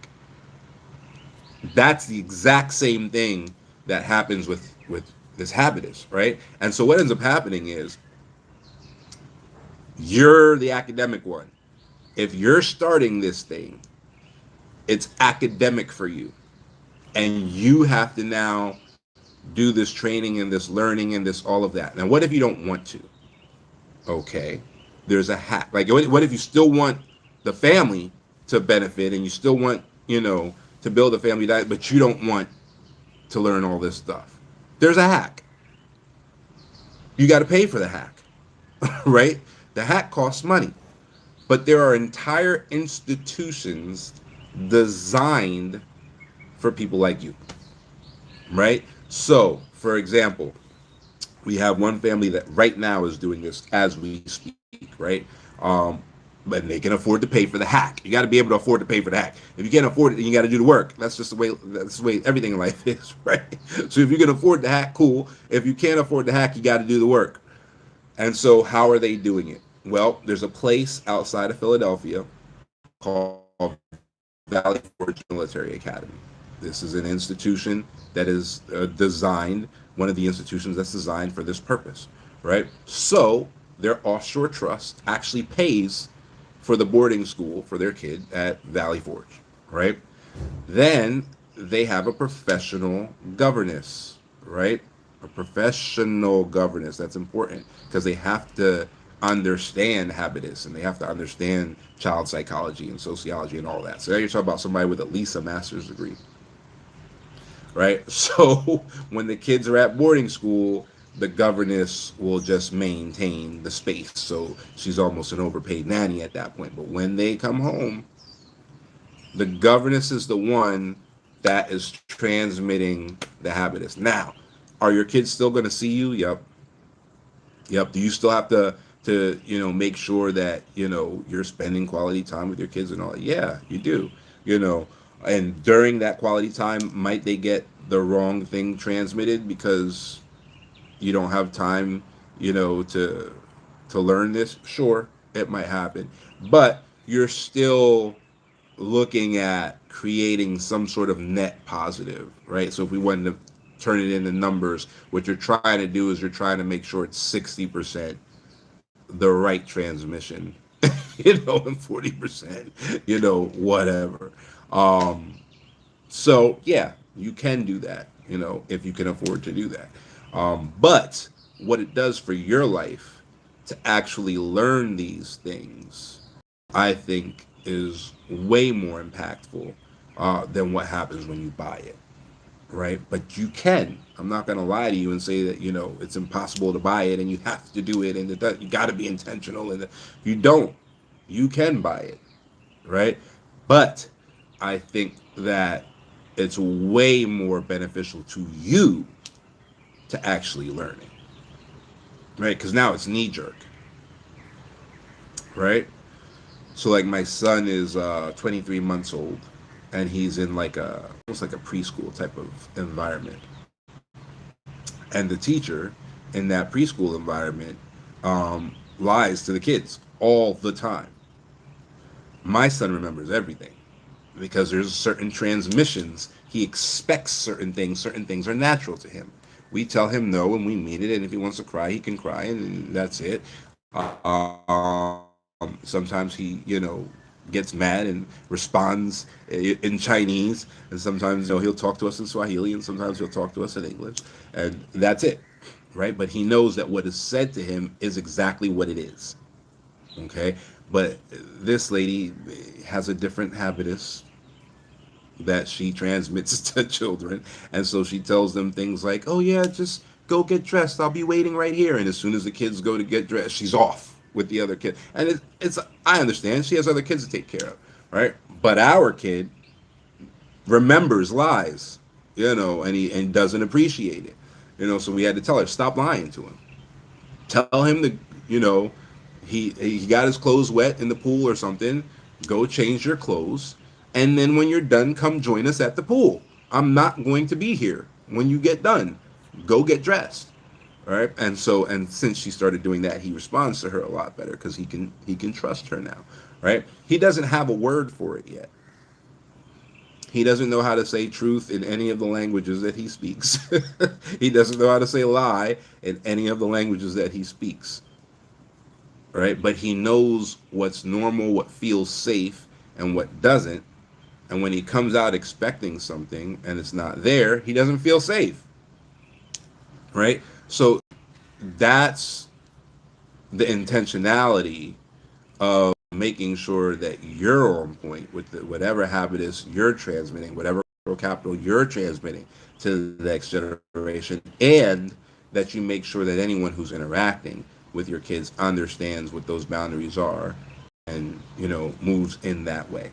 [SPEAKER 1] That's the exact same thing that happens with this habitus, right? And so what ends up happening is you're the academic one. If you're starting this thing, it's academic for you. And you have to now do this training and this learning and this all of that. Now, what if you don't want to? Okay, there's a hack. Like, what if you still want the family to benefit and you still want, to build a family diet, but you don't want to learn all this stuff? There's a hack. You got to pay for the hack, right? The hack costs money. But there are entire institutions designed for people like you, right? So, for example, we have one family that right now is doing this as we speak, right? But they can afford to pay for the hack. You got to be able to afford to pay for the hack. If you can't afford it, then you got to do the work. That's just the way everything in life is, right? So if you can afford the hack, cool. If you can't afford the hack, you got to do the work. And so how are they doing it? Well, there's a place outside of Philadelphia called Valley Forge Military Academy. This is an institution that is designed, one of the institutions that's designed for this purpose, right? So their offshore trust actually pays for the boarding school for their kid at Valley Forge, right? Then they have a professional governess, right? A professional governess. That's important because they have to understand habitus and they have to understand child psychology and sociology and all that. So now you're talking about somebody with at least a master's degree, right? So when the kids are at boarding school, the governess will just maintain the space. So she's almost an overpaid nanny at that point. But when they come home, the governess is the one that is transmitting the habitus. Now, are your kids still going to see you? Yep. Yep. Do you still have to make sure that you're spending quality time with your kids and all that? Yeah, you do. You know, and during that quality time, might they get the wrong thing transmitted because you don't have time, to learn this? Sure, it might happen, but you're still looking at creating some sort of net positive, right? So if we wanted to turn it into numbers, what you're trying to do is you're trying to make sure it's 60% the right transmission, and 40%, whatever. Um, so yeah, you can do that, if you can afford to do that. But what it does for your life to actually learn these things, I think, is way more impactful than what happens when you buy it, right? But you can. I'm not going to lie to you and say that it's impossible to buy it and you have to do it and you got to be intentional and you don't. You can buy it, right? But I think that it's way more beneficial to you to actually learn it, right? Because now it's knee jerk, right? So like my son is 23 months old, and he's in like a almost like a preschool type of environment, and the teacher in that preschool environment lies to the kids all the time. My son remembers everything because there's certain transmissions. He expects certain things. Certain things are natural to him. We tell him no, and we mean it. And if he wants to cry, he can cry, and that's it. Sometimes he, gets mad and responds in Chinese, and sometimes he'll talk to us in Swahili, and sometimes he'll talk to us in English, and that's it, right? But he knows that what is said to him is exactly what it is. Okay, but this lady has a different habitus that she transmits to children. And so she tells them things like, oh, yeah, just go get dressed. I'll be waiting right here. And as soon as the kids go to get dressed, she's off with the other kid. And I understand she has other kids to take care of, right? But our kid remembers lies, and doesn't appreciate it. So we had to tell her, stop lying to him. Tell him to, he got his clothes wet in the pool or something. Go change your clothes, and then when you're done, come join us at the pool. I'm not going to be here when you get done. Go get dressed. All right. And since she started doing that, he responds to her a lot better because he can trust her now. Right. He doesn't have a word for it yet. He doesn't know how to say truth in any of the languages that he speaks. He doesn't know how to say lie in any of the languages that he speaks. Right? But he knows what's normal, what feels safe, and what doesn't. And when he comes out expecting something and it's not there, he doesn't feel safe. Right? So that's the intentionality of making sure that you're on point with whatever habitus you're transmitting, whatever capital you're transmitting to the next generation, and that you make sure that anyone who's interacting with your kids understands what those boundaries are and moves in that way.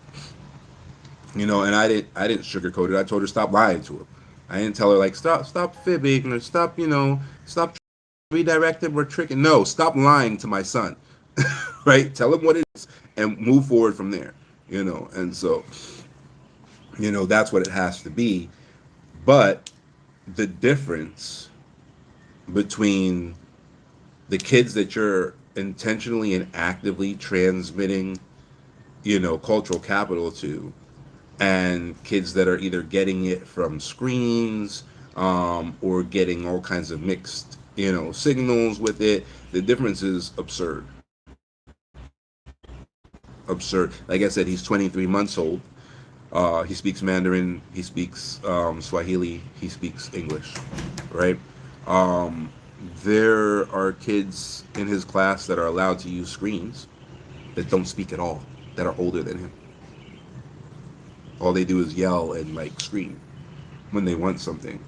[SPEAKER 1] And I didn't sugarcoat it. I told her stop lying to him. I didn't tell her like stop fibbing or stop redirecting or tricking. No, stop lying to my son. Right? Tell him what it is and move forward from there. And so that's what it has to be. But the difference between the kids that you're intentionally and actively transmitting, cultural capital to, and kids that are either getting it from screens, or getting all kinds of mixed, signals with it, the difference is absurd. Absurd. Like I said, he's 23 months old. He speaks Mandarin. He speaks Swahili. He speaks English, right? Um, there are kids in his class that are allowed to use screens that don't speak at all, that are older than him. All they do is yell and like scream when they want something.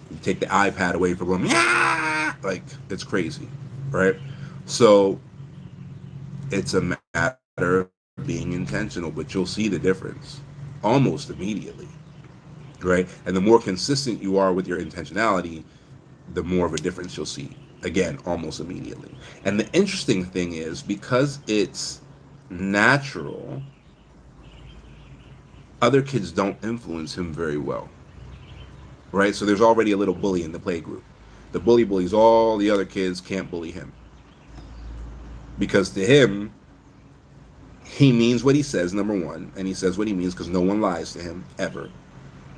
[SPEAKER 1] You take the iPad away from them, yeah, like it's crazy, right? So it's a matter of being intentional, but you'll see the difference almost immediately, right? And the more consistent you are with your intentionality, the more of a difference you'll see. Again, almost immediately. And the interesting thing is because it's natural, other kids don't influence him very well, right? So there's already a little bully in the play group. The bully bullies all the other kids, can't bully him because to him, he means what he says, number one, and he says what he means because no one lies to him ever.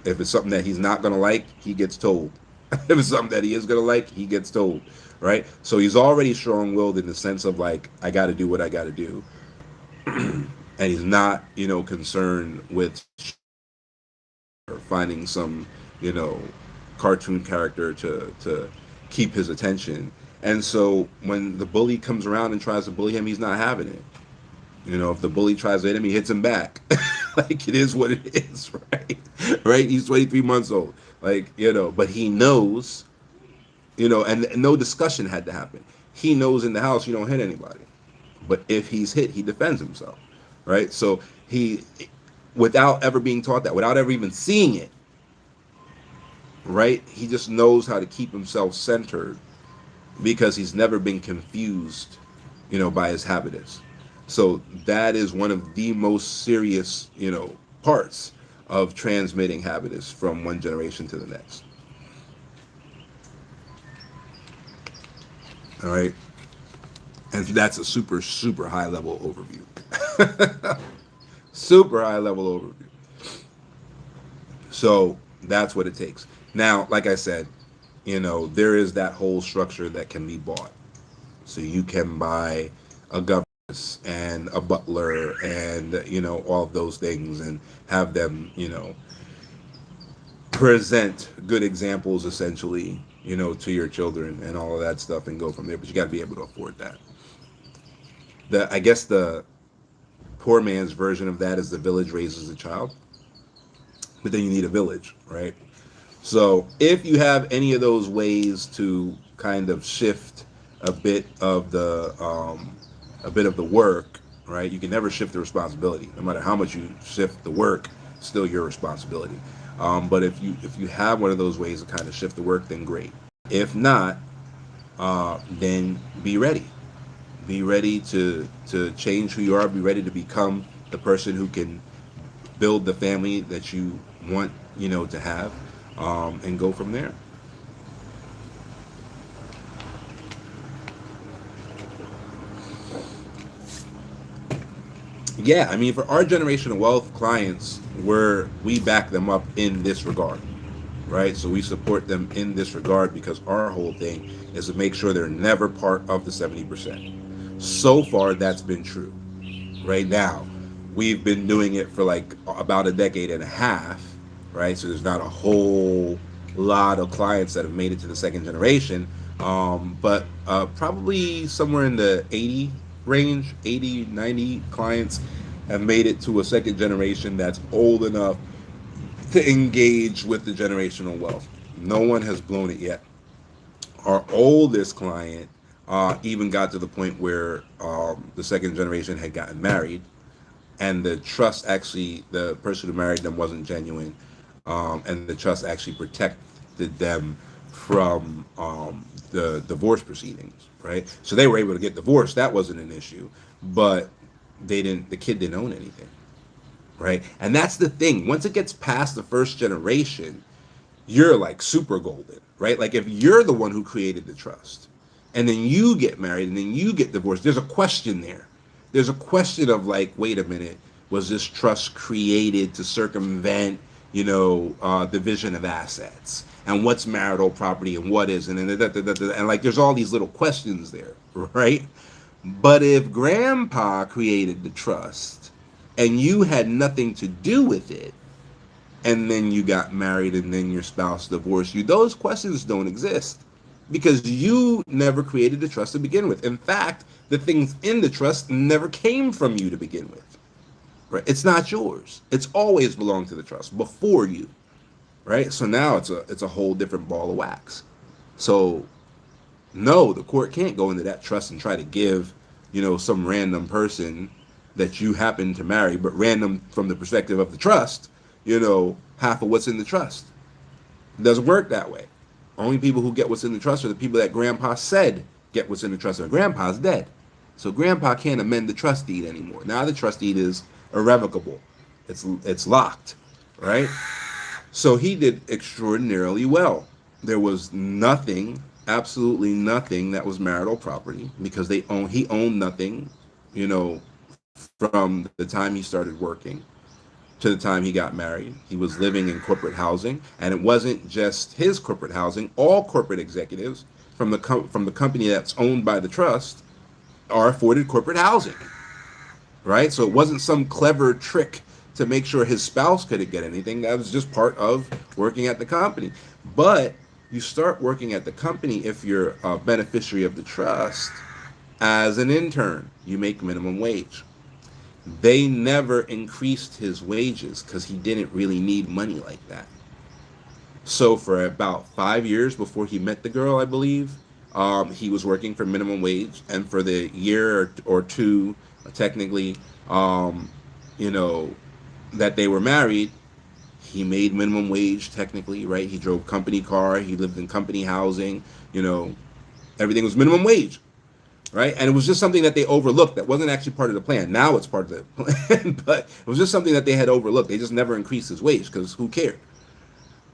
[SPEAKER 1] If it's something that he's not going to like, he gets told. If it's something that he is going to like, he gets told, right? So he's already strong-willed in the sense of like, I got to do what I got to do. And he's not, concerned with finding some, you know, cartoon character to keep his attention. And so when the bully comes around and tries to bully him, he's not having it. If the bully tries to hit him, he hits him back. Like it is what it is, right? Right? He's 23 months old. Like, but he knows, and no discussion had to happen. He knows in the house you don't hit anybody. But if he's hit, he defends himself, right? So he, without ever being taught that, without ever even seeing it, right? He just knows how to keep himself centered because he's never been confused, by his habitus. So that is one of the most serious, parts of transmitting habitus from one generation to the next. All right. And that's a super, super high level overview. Super high level overview. So that's what it takes. Now, like I said, there is that whole structure that can be bought. So you can buy a governess and a butler and, all of those things and have them, present good examples essentially, to your children and all of that stuff and go from there. But you got to be able to afford that. I guess the poor man's version of that is the village raises a child, but then you need a village, right? So if you have any of those ways to kind of shift a bit of the work, right? You can never shift the responsibility. No matter how much you shift the work, it's still your responsibility. But if you have one of those ways to kind of shift the work, then great. If not, then be ready. Be ready to change who you are. Be ready to become the person who can build the family that you want, to have, and go from there. Yeah, I mean, for our generational wealth clients, we back them up in this regard, right? So we support them in this regard because our whole thing is to make sure they're never part of the 70%. So far, that's been true. Right now, we've been doing it for like about a decade and a half, right? So there's not a whole lot of clients that have made it to the second generation, but probably somewhere in the 80 range, 80, 90 clients have made it to a second generation that's old enough to engage with the generational wealth. No one has blown it yet. Our oldest client even got to the point where the second generation had gotten married, and the trust actually, the person who married them wasn't genuine, and the trust actually protected them from the divorce proceedings, right? So they were able to get divorced. That wasn't an issue, but the kid didn't own anything, right? And that's the thing. Once it gets past the first generation, you're like super golden, right? Like if you're the one who created the trust and then you get married and then you get divorced, there's a question there. There's a question of like, wait a minute, was this trust created to circumvent, division of assets? And what's marital property and what isn't? And like, there's all these little questions there, right? But if grandpa created the trust and you had nothing to do with it, and then you got married and then your spouse divorced you, those questions don't exist. because you never created the trust to begin with. In fact, the things in the trust never came from you to begin with. Right? It's not yours. It's always belonged to the trust before you. Right? So now it's a whole different ball of wax. So no, the court can't go into that trust and try to give, some random person that you happen to marry, but random from the perspective of the trust, half of what's in the trust. It doesn't work that way. Only people who get what's in the trust are the people that grandpa said get what's in the trust, and grandpa's dead. So grandpa can't amend the trust deed anymore. Now the trust deed is irrevocable. It's locked, right? So he did extraordinarily well. There was nothing, absolutely nothing that was marital property because he owned nothing, from the time he started working to the time he got married. He was living in corporate housing, and it wasn't just his corporate housing. All corporate executives from the company that's owned by the trust are afforded corporate housing, right? So it wasn't some clever trick to make sure his spouse couldn't get anything. That was just part of working at the company. But you start working at the company if you're a beneficiary of the trust as an intern. You make minimum wage. They never increased his wages because he didn't really need money like that. So for about 5 years before he met the girl, I believe, he was working for minimum wage. And for the year or two, technically, that they were married, he made minimum wage technically, right? He drove company car. He lived in company housing. Everything was minimum wage. Right? And it was just something that they overlooked that wasn't actually part of the plan. Now it's part of the plan, but it was just something that they had overlooked. They just never increased his wage because who cared?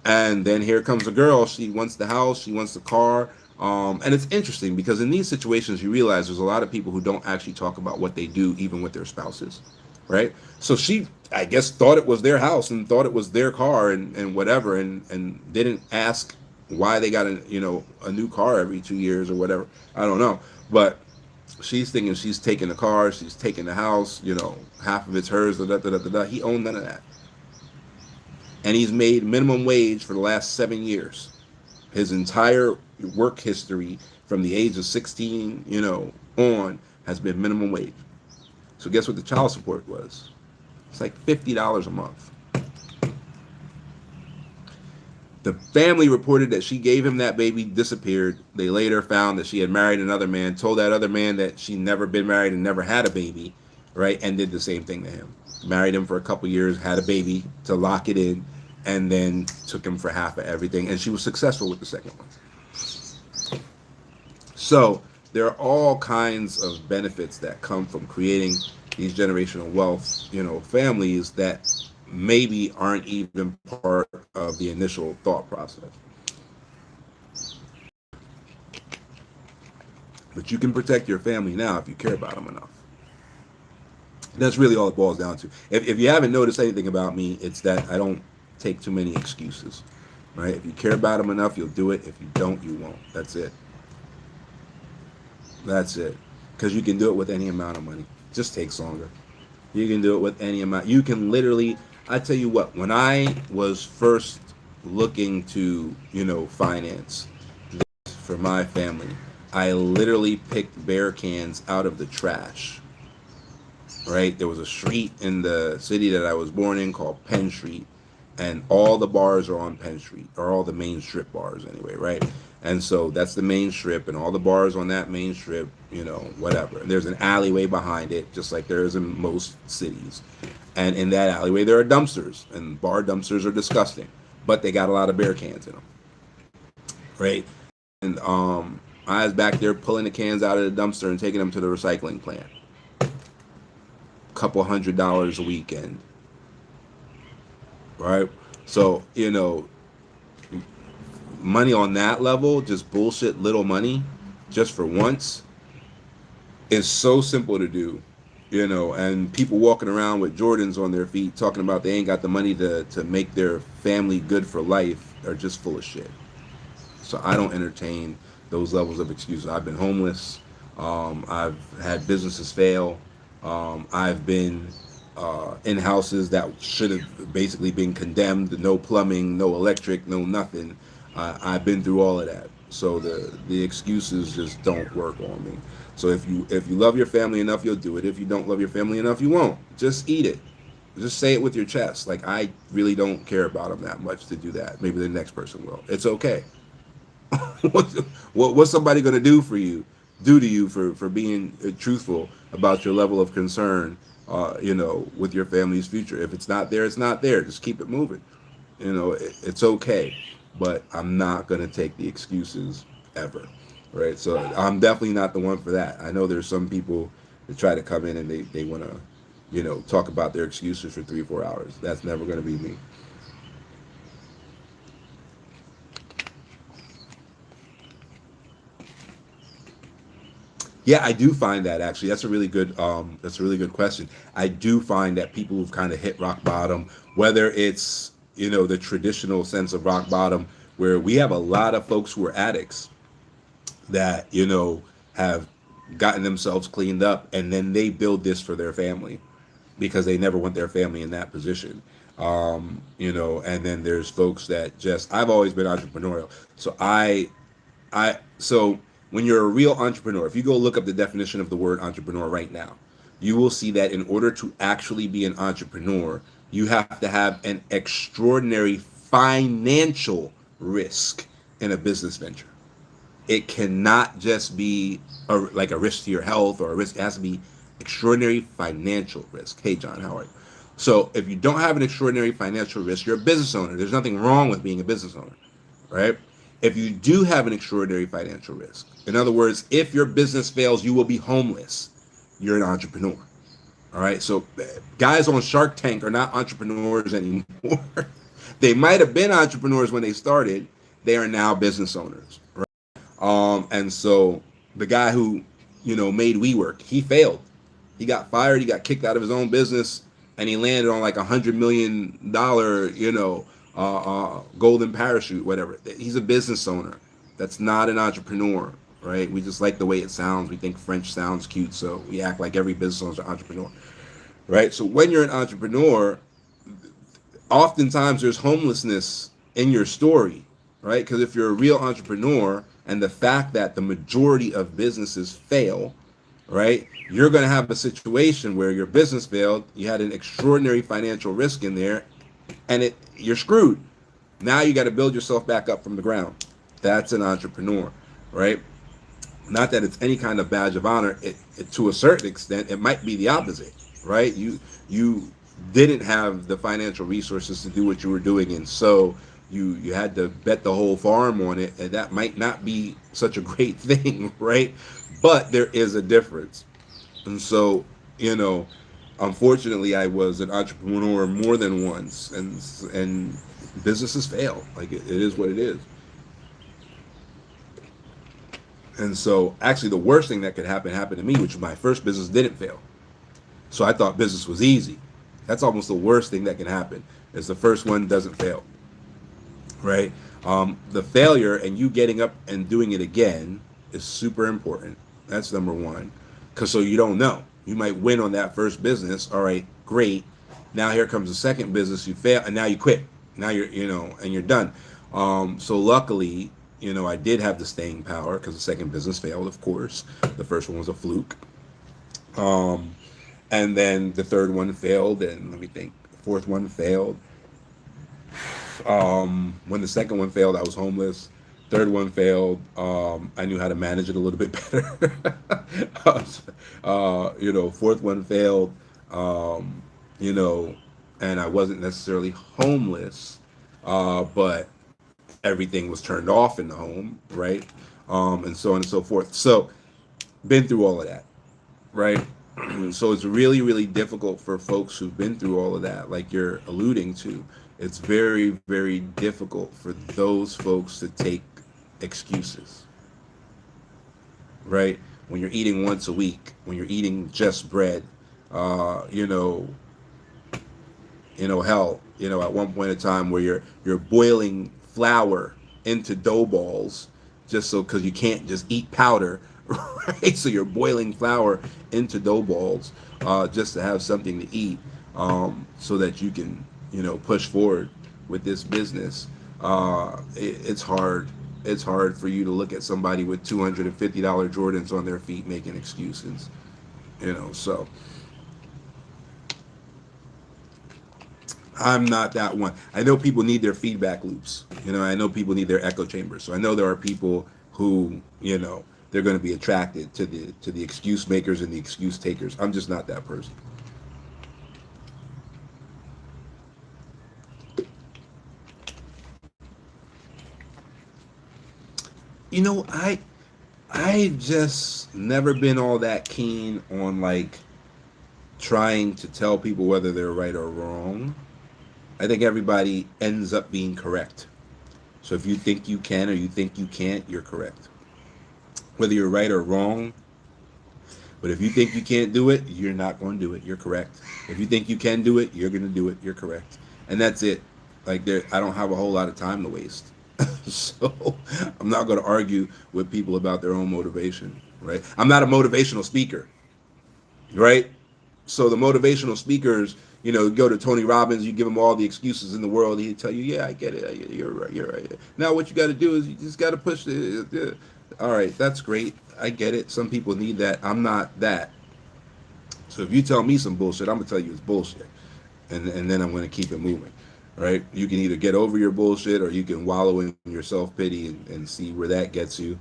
[SPEAKER 1] And then here comes a girl. She wants the house. She wants the car. And it's interesting because in these situations, you realize there's a lot of people who don't actually talk about what they do, even with their spouses. Right? So she, I guess, thought it was their house and thought it was their car and whatever, and didn't ask why they got a new car every 2 years or whatever. I don't know. But she's thinking she's taking the car, she's taking the house, half of it's hers, da, da, da, da, da. He owned none of that. And he's made minimum wage for the last 7 years. His entire work history from the age of 16, on has been minimum wage. So guess what the child support was? It's like $50 a month. The family reported that she gave him that baby, disappeared. They later found that she had married another man, told that other man that she'd never been married and never had a baby, right? And did the same thing to him. Married him for a couple years, had a baby to lock it in, and then took him for half of everything. And she was successful with the second one. So there are all kinds of benefits that come from creating these generational wealth, families that maybe aren't even part of the initial thought process. But you can protect your family now if you care about them enough. That's really all it boils down to. If you haven't noticed anything about me, it's that I don't take too many excuses, right? If you care about them enough, you'll do it. If you don't, you won't. That's it. That's it. Because you can do it with any amount of money. It just takes longer. You can do it with any amount. You can literally, I tell you what, when I was first looking to, finance this for my family, I literally picked beer cans out of the trash. Right? There was a street in the city that I was born in called Penn Street, and all the bars are on Penn Street, or all the main strip bars anyway, right? And so that's the main strip, and all the bars on that main strip, whatever. And there's an alleyway behind it, just like there is in most cities. And in that alleyway, there are dumpsters, and bar dumpsters are disgusting, but they got a lot of beer cans in them, right? And I was back there pulling the cans out of the dumpster and taking them to the recycling plant. Couple $100 a weekend, right? So money on that level, just bullshit little money, just for once, is so simple to do, and people walking around with Jordans on their feet talking about they ain't got the money to make their family good for life are just full of shit. So I don't entertain those levels of excuses. I've been homeless. I've had businesses fail. I've been in houses that should have basically been condemned, no plumbing, no electric, no nothing. I've been through all of that. So the excuses just don't work on me. So if you love your family enough, you'll do it. If you don't love your family enough, you won't. Just eat it. Just say it with your chest. Like, I really don't care about them that much to do that. Maybe the next person will. It's okay. What's somebody going to do to you for being truthful about your level of concern, with your family's future? If it's not there, it's not there. Just keep it moving. It's okay. But I'm not going to take the excuses ever. Right. So I'm definitely not the one for that. I know there's some people that try to come in and they want to, talk about their excuses for 3 or 4 hours. That's never going to be me. Yeah, I do find that actually. That's a really good question. I do find that people who've kind of hit rock bottom, whether it's, the traditional sense of rock bottom, where we have a lot of folks who are addicts that, have gotten themselves cleaned up, and then they build this for their family because they never want their family in that position. And then there's folks that just, I've always been entrepreneurial. So when you're a real entrepreneur, if you go look up the definition of the word entrepreneur right now, you will see that in order to actually be an entrepreneur, you have to have an extraordinary financial risk in a business venture. It cannot just be like a risk to your health or a risk. It has to be extraordinary financial risk. Hey, John, how are you? So if you don't have an extraordinary financial risk, you're a business owner. There's nothing wrong with being a business owner, right? If you do have an extraordinary financial risk, in other words, if your business fails, you will be homeless. You're an entrepreneur. All right. So guys on Shark Tank are not entrepreneurs anymore. They might have been entrepreneurs when they started. They are now business owners. And so the guy who, made WeWork, he failed. He got fired. He got kicked out of his own business, and he landed on like $100 million, golden parachute, whatever. He's a business owner. That's not an entrepreneur, right? We just like the way it sounds. We think French sounds cute, so we act like every business owner is an entrepreneur, right? So when you're an entrepreneur, oftentimes there's homelessness in your story, right? Because if you're a real entrepreneur, and the fact that the majority of businesses fail, right? You're going to have a situation where your business failed, you had an extraordinary financial risk in there, and you're screwed. Now you got to build yourself back up from the ground. That's an entrepreneur, right? Not that it's any kind of badge of honor. To a certain extent, it might be the opposite, right? You didn't have the financial resources to do what you were doing, and so you had to bet the whole farm on it, and that might not be such a great thing, right? But there is a difference. And so, unfortunately, I was an entrepreneur more than once, and businesses fail. Like, it is what it is. And so actually the worst thing that could happen happened to me, which my first business didn't fail. So I thought business was easy. That's almost the worst thing that can happen, is the first one doesn't fail, right? The failure and you getting up and doing it again is super important. That's number one. Because so you don't know. You might win on that first business. All right, great. Now here comes the second business. You fail, and now you quit. Now and you're done. So luckily, I did have the staying power because the second business failed, of course. The first one was a fluke. And then the third one failed, and let me think, the fourth one failed. When the second one failed, I was homeless. Third one failed. I knew how to manage it a little bit better. Fourth one failed. You know, and I wasn't necessarily homeless, but everything was turned off in the home, right? And so on and so forth. So, been through all of that, right? So it's really, really difficult for folks who've been through all of that, like you're alluding to. It's very, very difficult for those folks to take excuses, right? When you're eating once a week, when you're eating just bread, hell, at one point in time where you're boiling flour into dough balls just so because you can't just eat powder, right? So you're boiling flour into dough balls just to have something to eat, so that you can push forward with this business. It's hard. it's hard for you to look at somebody with $250 Jordans on their feet making excuses. So I'm not that one. I know people need their feedback loops. I know people need their echo chambers. So I know there are people who, they're going to be attracted to the excuse makers and the excuse takers. I'm just not that person. I just never been all that keen on like trying to tell people whether they're right or wrong. I think everybody ends up being correct. So if you think you can or you think you can't, you're correct. Whether you're right or wrong, but if you think you can't do it, you're not going to do it. You're correct. If you think you can do it, you're going to do it. You're correct. And that's it. Like I don't have a whole lot of time to waste. So I'm not going to argue with people about their own motivation, right? I'm not a motivational speaker, right? So the motivational speakers, go to Tony Robbins, you give him all the excuses in the world, he'd tell you, yeah, I get it, you're right, you're right. Now what you got to do is you just got to push the. All right, that's great, I get it. Some people need that. I'm not that. So if you tell me some bullshit, I'm gonna tell you it's bullshit, and then I'm gonna keep it moving, right? You can either get over your bullshit or you can wallow in your self pity and see where that gets you.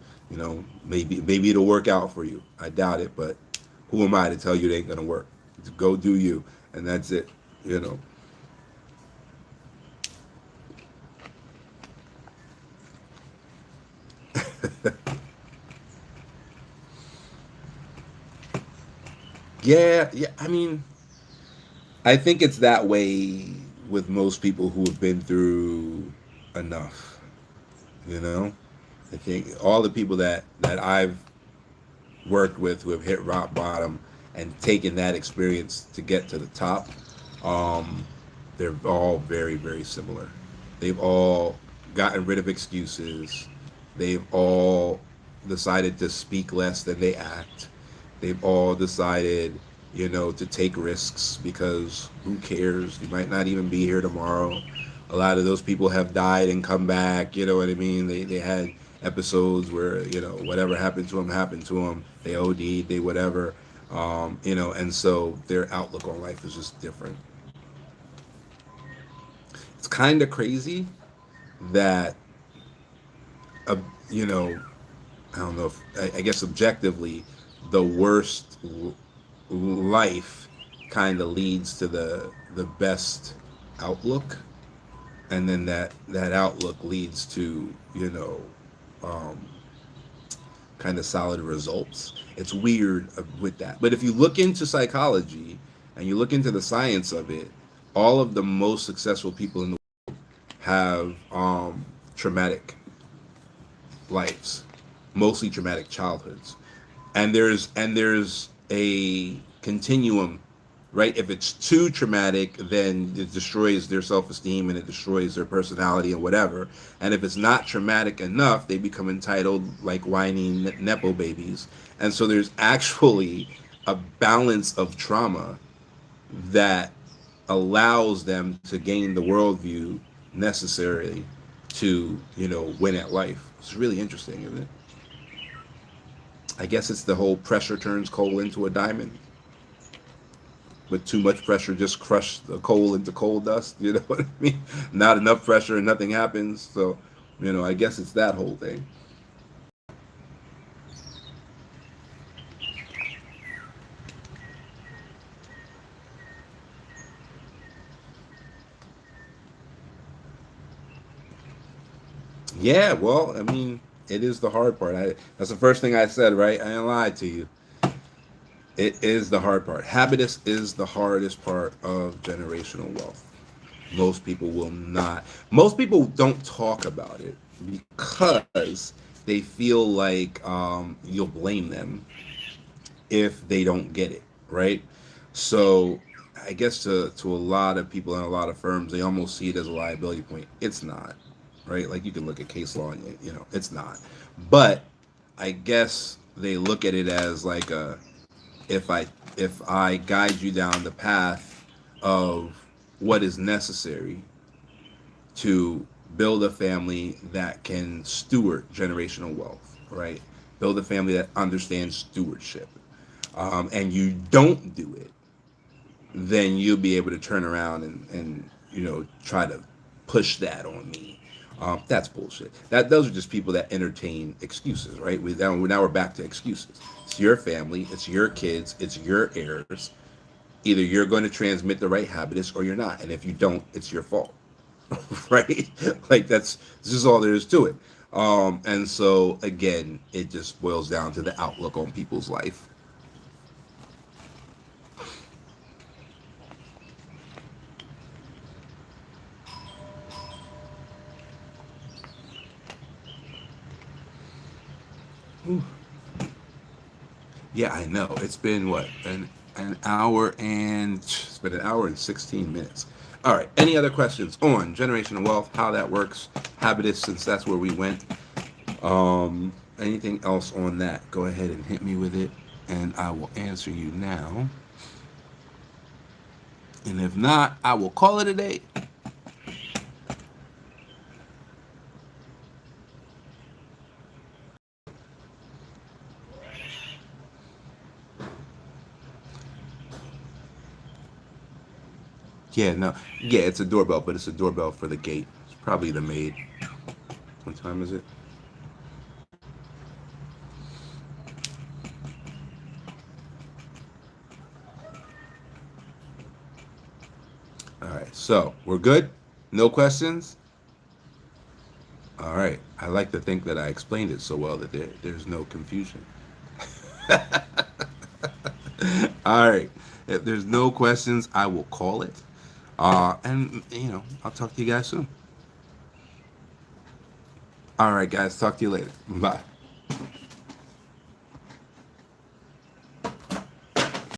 [SPEAKER 1] Maybe it'll work out for you. I doubt it, but who am I to tell you it ain't gonna work? Go do you, and that's it. You know. Yeah. I mean, I think it's that way with most people who have been through enough. You know, I think all the people that I've worked with who have hit rock bottom and taken that experience to get to the top, um, they're all very, very similar. They've all gotten rid of excuses. They've all decided to speak less than they act. They've all decided, to take risks because who cares? You might not even be here tomorrow. A lot of those people have died and come back. You know what I mean? They had episodes where whatever happened to them. They OD'd, they whatever. And so their outlook on life is just different. It's kind of crazy that, uh, you know, I don't know if I guess objectively, the worst life kind of leads to the best outlook, and then that outlook leads to um, kind of solid results. It's weird with that, but if you look into psychology and you look into the science of it, all of the most successful people in the have traumatic lives, mostly traumatic childhoods, and there's a continuum, right? If it's too traumatic, then it destroys their self-esteem and it destroys their personality and whatever. And if it's not traumatic enough, they become entitled, like whiny nepo babies. And so there's actually a balance of trauma that allows them to gain the worldview necessary to win at life. It's really interesting, isn't it? I guess it's the whole pressure turns coal into a diamond. With too much pressure, just crush the coal into coal dust. You know what I mean? Not enough pressure and nothing happens. So, I guess it's that whole thing. Yeah, well, I mean, it is the hard part. That's the first thing I said, right? I ain't lied to you. It is the hard part. Habitus is the hardest part of generational wealth. Most people will not. Most people don't talk about it because they feel like you'll blame them if they don't get it, right? So I guess to a lot of people and a lot of firms, they almost see it as a liability point. It's not, right? Like you can look at case law and it's not. But I guess they look at it as like if I if I guide you down the path of what is necessary to build a family that can steward generational wealth, right? Build a family that understands stewardship, and you don't do it, then you'll be able to turn around and try to push that on me. That's bullshit. Those are just people that entertain excuses, right? Now we're back to excuses. It's your family, it's your kids, it's your heirs. Either you're going to transmit the right habitus or you're not, and if you don't, it's your fault. Right? Like that's just all there is to it. And so again, it just boils down to the outlook on people's life. Yeah, I know. It's been what an hour and it's been an hour and 16 minutes. All right. Any other questions on generational wealth? How that works? Habitus, since that's where we went. Anything else on that? Go ahead and hit me with it, and I will answer you now. And if not, I will call it a day. Yeah, no, yeah, it's a doorbell, but it's a doorbell for the gate. It's probably the maid. What time is it? All right, so we're good. No questions. All right. I like to think that I explained it so well that there's no confusion. All right. If there's no questions, I will call it. And I'll talk to you guys soon. All right, guys. Talk to you later. Bye.